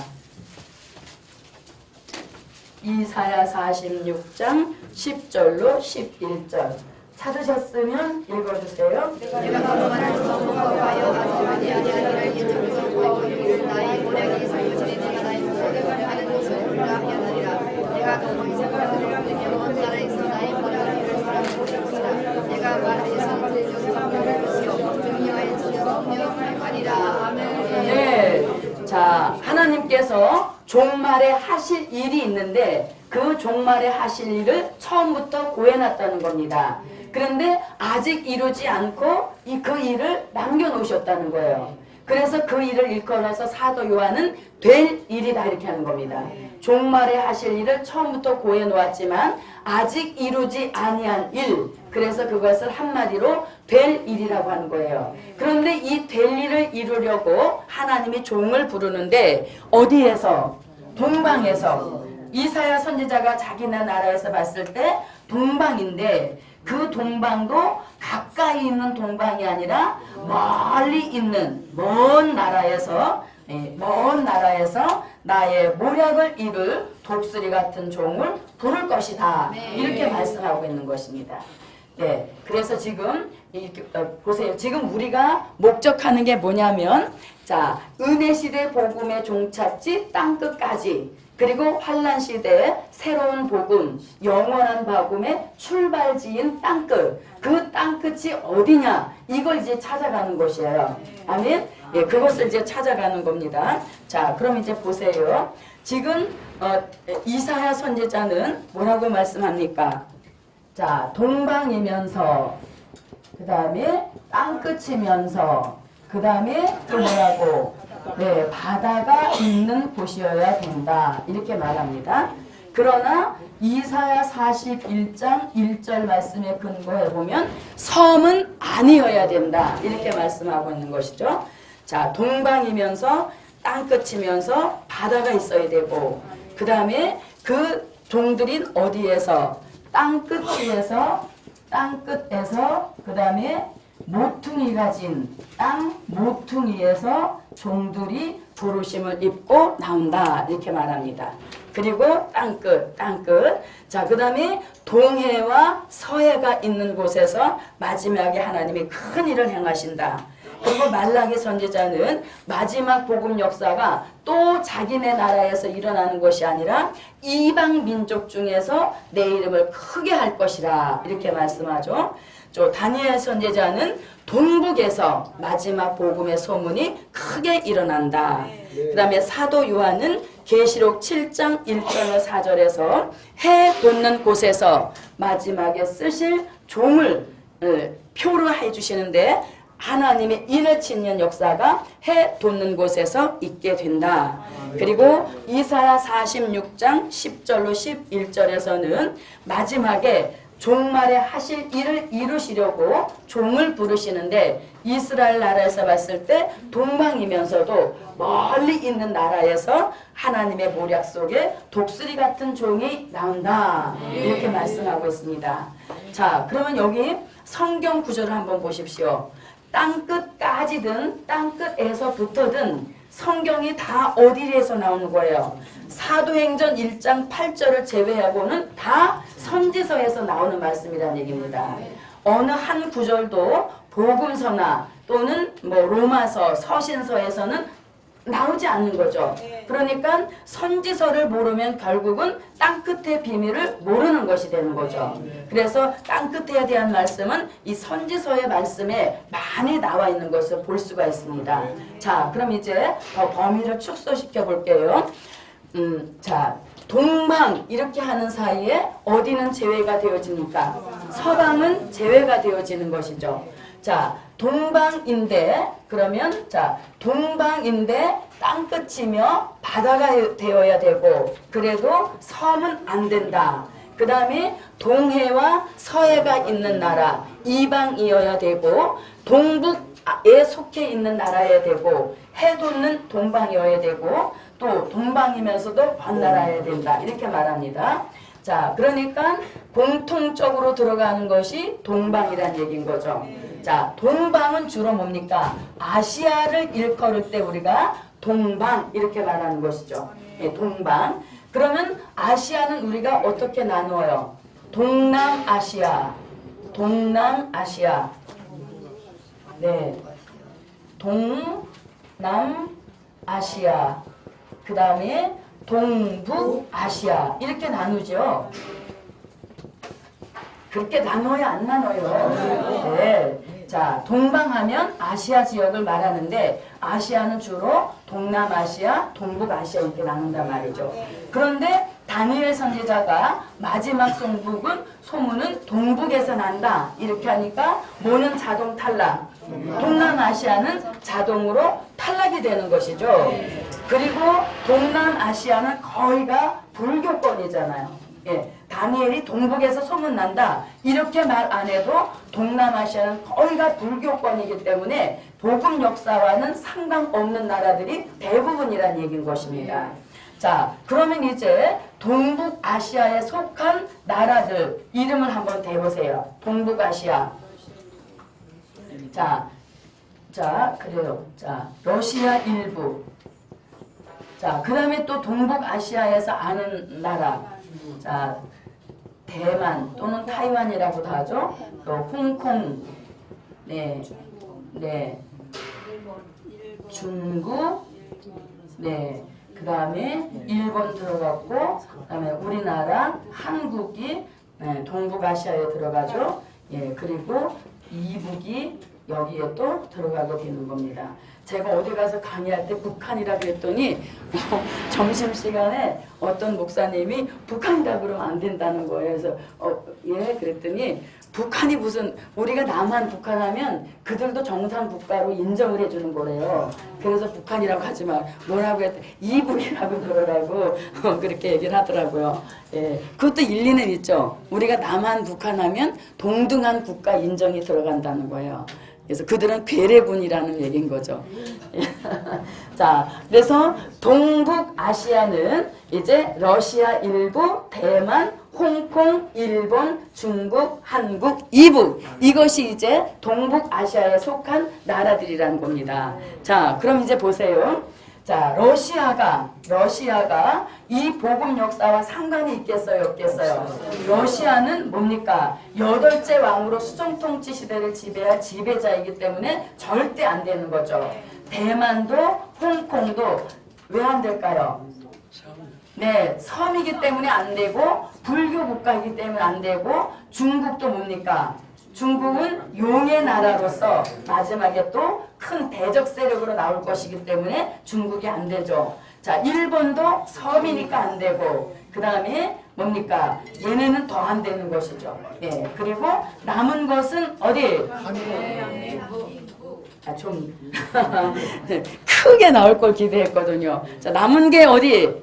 이사야 46장 10절로 11절 찾으셨으면 읽어주세요. 내가 너만을 정복하여 아직 아니하리를 인정하고 나의 모략이 소유진이 내가 나의 모략을 하는 것을 보라 하였느니라. 내가 너무 이삭을 영원 나라에서 나의 모략을 사랑하고 싶으나 내가 말하여서 들려주는 것이요 정의와의 성명을 하리라. 아멘. 네, 자, 하나님께서 종말에 하실 일이 있는데 그 종말에 하실 일을 처음부터 고해놨다는 겁니다. 그런데 아직 이루지 않고 그 일을 남겨놓으셨다는 거예요. 그래서 그 일을 일컬어서 사도 요한은 될 일이다 이렇게 하는 겁니다. 종말에 하실 일을 처음부터 고해놓았지만 아직 이루지 아니한 일, 그래서 그것을 한마디로 될 일이라고 하는 거예요. 그런데 이 될 일을 이루려고 하나님이 종을 부르는데 어디에서? 동방에서. 이사야 선지자가 자기네 나라에서 봤을 때 동방인데 그 동방도 가까이 있는 동방이 아니라 멀리 있는 먼 나라에서 나의 모략을 이룰 독수리 같은 종을 부를 것이다. 이렇게 말씀하고 있는 것입니다. 네, 그래서 지금 보세요. 지금 우리가 목적하는 게 뭐냐면 자, 은혜 시대 복음의 종착지 땅 끝까지 그리고 환란 시대에 새로운 복음, 영원한 복음의 출발지인 땅끝. 그 땅끝이 어디냐? 이걸 이제 찾아가는 곳이에요. 아멘. 예, 그것을 이제 찾아가는 겁니다. 자, 그럼 이제 보세요. 지금 이사야 선지자는 뭐라고 말씀합니까? 자, 동방이면서, 그 다음에 땅끝이면서, 그 다음에 또 뭐라고? 네, 바다가 있는 곳이어야 된다. 이렇게 말합니다. 그러나 이사야 41장 1절 말씀에 근거해 보면 섬은 아니어야 된다. 이렇게 말씀하고 있는 것이죠. 자, 동방이면서 땅끝이면서 바다가 있어야 되고, 그 다음에 그 종들인 어디에서? 땅끝에서, 그 다음에 모퉁이 가진 땅 모퉁이에서 종들이 부르심을 입고 나온다. 이렇게 말합니다. 그리고 땅끝. 자, 그 다음에 동해와 서해가 있는 곳에서 마지막에 하나님이 큰 일을 행하신다. 그리고 말라기 선지자는 마지막 복음 역사가 또 자기네 나라에서 일어나는 것이 아니라 이방 민족 중에서 내 이름을 크게 할 것이라. 이렇게 말씀하죠. 저 다니엘 선지자는 동북에서 마지막 복음의 소문이 크게 일어난다. 그 다음에 사도 요한은 계시록 7장 1절로 4절에서 해 돋는 곳에서 마지막에 쓰실 종을 표로 해주시는데 하나님의 인을 치는 역사가 해 돋는 곳에서 있게 된다. 그리고 이사야 46장 10절로 11절에서는 마지막에 종말에 하실 일을 이루시려고 종을 부르시는데 이스라엘 나라에서 봤을 때 동방이면서도 멀리 있는 나라에서 하나님의 모략 속에 독수리 같은 종이 나온다. 이렇게 말씀하고 있습니다. 자, 그러면 여기 성경 구절을 한번 보십시오. 땅끝까지든 땅끝에서부터든 성경이 다 어디에서 나오는 거예요? 사도행전 1장 8절을 제외하고는 다 선지서에서 나오는 말씀이라는 얘기입니다. 어느 한 구절도 복음서나 또는 뭐 로마서, 서신서에서는 나오지 않는 거죠. 그러니까 선지서를 모르면 결국은 땅끝의 비밀을 모르는 것이 되는 거죠. 그래서 땅끝에 대한 말씀은 이 선지서의 말씀에 많이 나와 있는 것을 볼 수가 있습니다. 자, 그럼 이제 더 범위를 축소시켜 볼게요. 자, 동방 이렇게 하는 사이에 어디는 제외가 되어집니까? 서방은 제외가 되어지는 것이죠. 자, 동방인데 그러면 자, 동방인데 땅끝이며 바다가 되어야 되고 그래도 섬은 안 된다. 그 다음에 동해와 서해가 있는 나라 이방이어야 되고 동북에 속해 있는 나라여야 되고 해 돋는 동방이어야 되고 또 동방이면서도 번나라여야 된다. 이렇게 말합니다. 자, 그러니까 공통적으로 들어가는 것이 동방이란 얘기인 거죠. 자, 동방은 주로 뭡니까? 아시아를 일컬을 때 우리가 동방 이렇게 말하는 것이죠. 예, 동방. 그러면 아시아는 우리가 어떻게 나누어요? 동남아시아. 네. 동남아시아. 그 다음에 동북아시아. 이렇게 나누죠. 그렇게 나눠요, 안 나눠요? 네. 자, 동방하면 아시아 지역을 말하는데 아시아는 주로 동남아시아, 동북아시아 이렇게 나눈단 말이죠. 그런데 다니엘 선지자가 마지막 소문은 동북에서 난다. 이렇게 하니까 뭐는 자동 탈락. 동남아시아는 자동으로 탈락이 되는 것이죠. 그리고 동남아시아는 거의가 불교권이잖아요. 예, 다니엘이 동북에서 소문난다. 이렇게 말 안 해도 동남아시아는 거의가 불교권이기 때문에 복음 역사와는 상관없는 나라들이 대부분이라는 얘기인 것입니다. 자, 그러면 이제 동북아시아에 속한 나라들 이름을 한번 대보세요. 동북아시아. 자, 그래요. 자, 러시아 일부. 자, 그 다음에 또 동북아시아에서 아는 나라. 자, 대만 또는 타이완이라고도 하죠. 또 홍콩, 네, 중국, 네, 그 다음에 일본 들어갔고, 그 다음에 우리나라, 한국이 동북아시아에 들어가죠. 예, 그리고 이북이 여기에 또 들어가게 되는 겁니다. 제가 어디 가서 강의할 때 북한이라 그랬더니 점심시간에 어떤 목사님이 북한이라 그러면 안 된다는 거예요. 그래서 예 그랬더니 북한이 무슨 우리가 남한 북한 하면 그들도 정상 국가로 인정을 해주는 거래요. 그래서 북한이라고 하지 마. 뭐라고 했더니 이북이라고 그러라고 그렇게 얘기를 하더라고요. 예, 그것도 일리는 있죠. 우리가 남한 북한 하면 동등한 국가 인정이 들어간다는 거예요. 그래서 그들은 괴뢰군이라는 얘기인 거죠. 자, 그래서 동북아시아는 이제 러시아 일부, 대만, 홍콩, 일본, 중국, 한국, 이북 이것이 이제 동북아시아에 속한 나라들이라는 겁니다. 자, 그럼 이제 보세요. 자, 러시아가 이 복음 역사와 상관이 있겠어요, 없겠어요? 러시아는 뭡니까? 8째 왕으로 수종 통치 시대를 지배할 지배자이기 때문에 절대 안 되는 거죠. 대만도 홍콩도 왜 안 될까요? 네, 섬이기 때문에 안 되고 불교 국가이기 때문에 안 되고 중국도 뭡니까? 중국은 용의 나라로서 마지막에 또 큰 대적 세력으로 나올 것이기 때문에 중국이 안 되죠. 자, 일본도 섬이니까 안 되고 그 다음에 뭡니까? 얘네는 더 안 되는 것이죠. 예, 그리고 남은 것은 어디? 좀 크게 나올 걸 기대했거든요. 자, 남은 게 어디?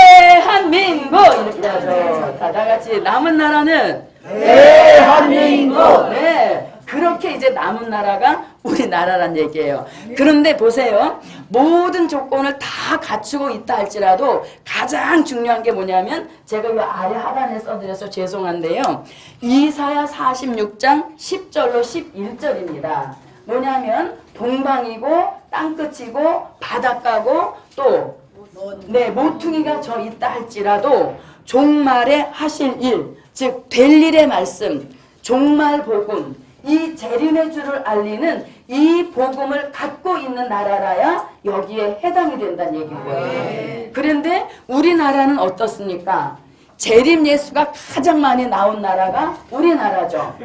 대한민국 이렇게 하죠. 다 같이 남은 나라는 대한민국. 네, 그렇게 이제 남은 나라가 우리나라란 얘기예요. 그런데 보세요. 모든 조건을 다 갖추고 있다 할지라도 가장 중요한 게 뭐냐면 제가 이 아래 하단에 써드려서 죄송한데요. 이사야 46장 10절로 11절입니다. 뭐냐면 동방이고 땅끝이고 바닷가고 또 모퉁이가 저 있다 할지라도 종말에 하실 일, 즉 될 일의 말씀, 종말 복음, 이 재림의 주를 알리는 이 복음을 갖고 있는 나라라야 여기에 해당이 된다는 얘기인 거예요. 그런데 우리나라는 어떻습니까? 재림 예수가 가장 많이 나온 나라가 우리나라죠.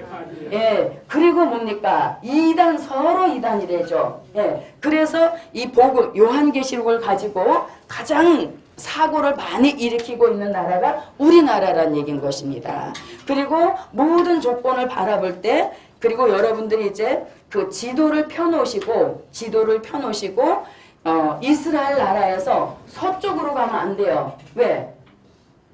예, 그리고 뭡니까? 이단 서로 이단이래죠. 예, 그래서 이 복음 요한계시록을 가지고 가장 사고를 많이 일으키고 있는 나라가 우리나라라는 얘기인 것입니다. 그리고 모든 조건을 바라볼 때 그리고 여러분들이 이제 그 지도를 펴놓으시고 이스라엘 나라에서 서쪽으로 가면 안 돼요. 왜?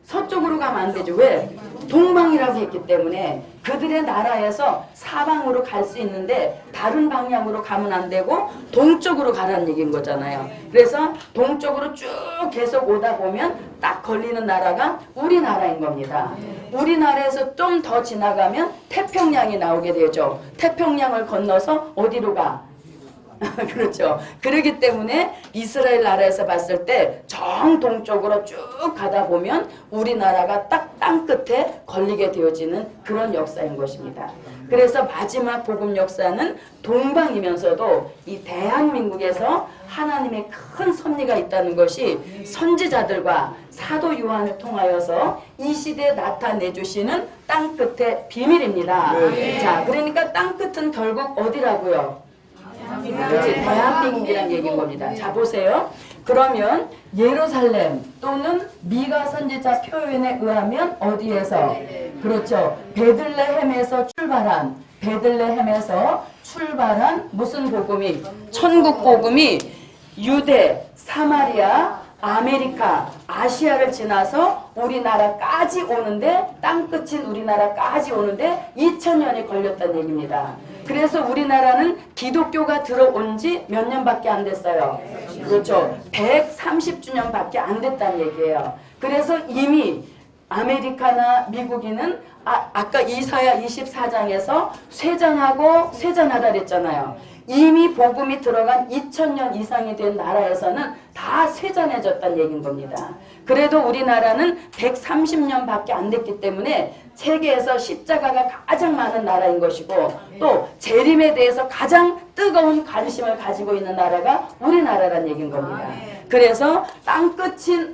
서쪽으로 가면 안 되죠. 왜? 동방이라고 했기 때문에 그들의 나라에서 사방으로 갈 수 있는데 다른 방향으로 가면 안 되고 동쪽으로 가라는 얘기인 거잖아요. 그래서 동쪽으로 쭉 계속 오다 보면 딱 걸리는 나라가 우리나라인 겁니다. 우리나라에서 좀 더 지나가면 태평양이 나오게 되죠. 태평양을 건너서 어디로 가? 그렇죠. 그렇기 때문에 이스라엘 나라에서 봤을 때 정동쪽으로 쭉 가다 보면 우리나라가 딱 땅끝에 걸리게 되어지는 그런 역사인 것입니다. 그래서 마지막 복음 역사는 동방이면서도 이 대한민국에서 하나님의 큰 섭리가 있다는 것이 선지자들과 사도 요한을 통하여서 이 시대에 나타내 주시는 땅끝의 비밀입니다. 자, 그러니까 땅끝은 결국 어디라고요? 그렇지, 대한민국이라는 얘기인 겁니다. 자, 보세요. 그러면 예루살렘 또는 미가 선지자 표현에 의하면 어디에서? 그렇죠. 베들레헴에서 출발한 무슨 복음이? 천국 복음이 유대, 사마리아, 아메리카, 아시아를 지나서 우리나라까지 오는데 땅끝인 우리나라까지 오는데 2000년이 걸렸다는 얘기입니다. 그래서 우리나라는 기독교가 들어온 지 몇 년밖에 안 됐어요. 그렇죠. 130주년밖에 안 됐다는 얘기예요. 그래서 이미 아메리카나 미국인은 아까 이사야 24장에서 쇠잔하다 그랬잖아요. 이미 복음이 들어간 2000년 이상이 된 나라에서는 다 쇠잔해졌다는 얘기인 겁니다. 그래도 우리나라는 130년밖에 안 됐기 때문에 세계에서 십자가가 가장 많은 나라인 것이고 또 재림에 대해서 가장 뜨거운 관심을 가지고 있는 나라가 우리나라란 얘기인 겁니다. 그래서 땅끝인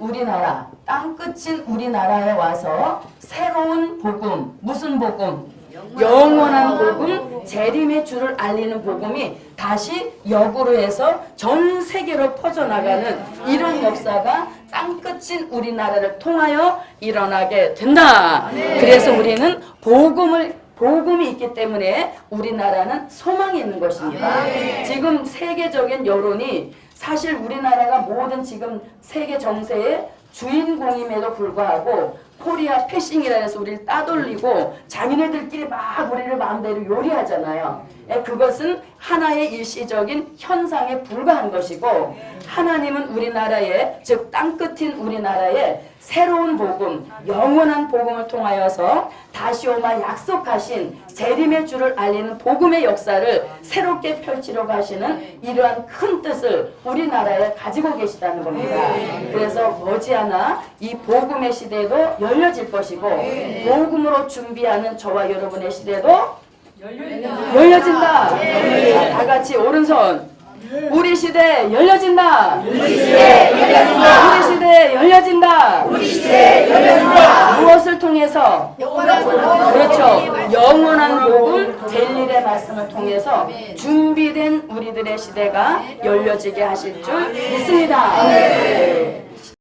우리나라에 와서 새로운 복음, 무슨 복음? 영원한 복음, 재림의 주를 알리는 복음이 다시 역으로 해서 전 세계로 퍼져나가는 이런 역사가 땅끝인 우리나라를 통하여 일어나게 된다. 그래서 우리는 복음이 있기 때문에 우리나라는 소망이 있는 것입니다. 지금 세계적인 여론이 사실 우리나라가 모든 지금 세계 정세의 주인공임에도 불구하고 코리아 패싱이라 해서 우리를 따돌리고 자기네들끼리 막 우리를 마음대로 요리하잖아요. 그것은 하나의 일시적인 현상에 불과한 것이고 하나님은 우리나라에 즉 땅끝인 우리나라에 새로운 복음, 영원한 복음을 통하여서 다시 오마 약속하신 재림의 주를 알리는 복음의 역사를 새롭게 펼치려고 하시는 이러한 큰 뜻을 우리나라에 가지고 계시다는 겁니다. 그래서 머지않아 이 복음의 시대도 열려질 것이고 복음으로 준비하는 저와 여러분의 시대도 열려진다. 자, 다 같이 오른손. 우리 시대 열려진다. 우리 시대 열려진다. 우리 시대 열려진다. 우리 시대 열려진다. 무엇을 통해서? 그렇죠. 영원한 복음 델일의 말씀을 통해서 준비된 우리들의 시대가 열려지게 하실 줄 믿습니다.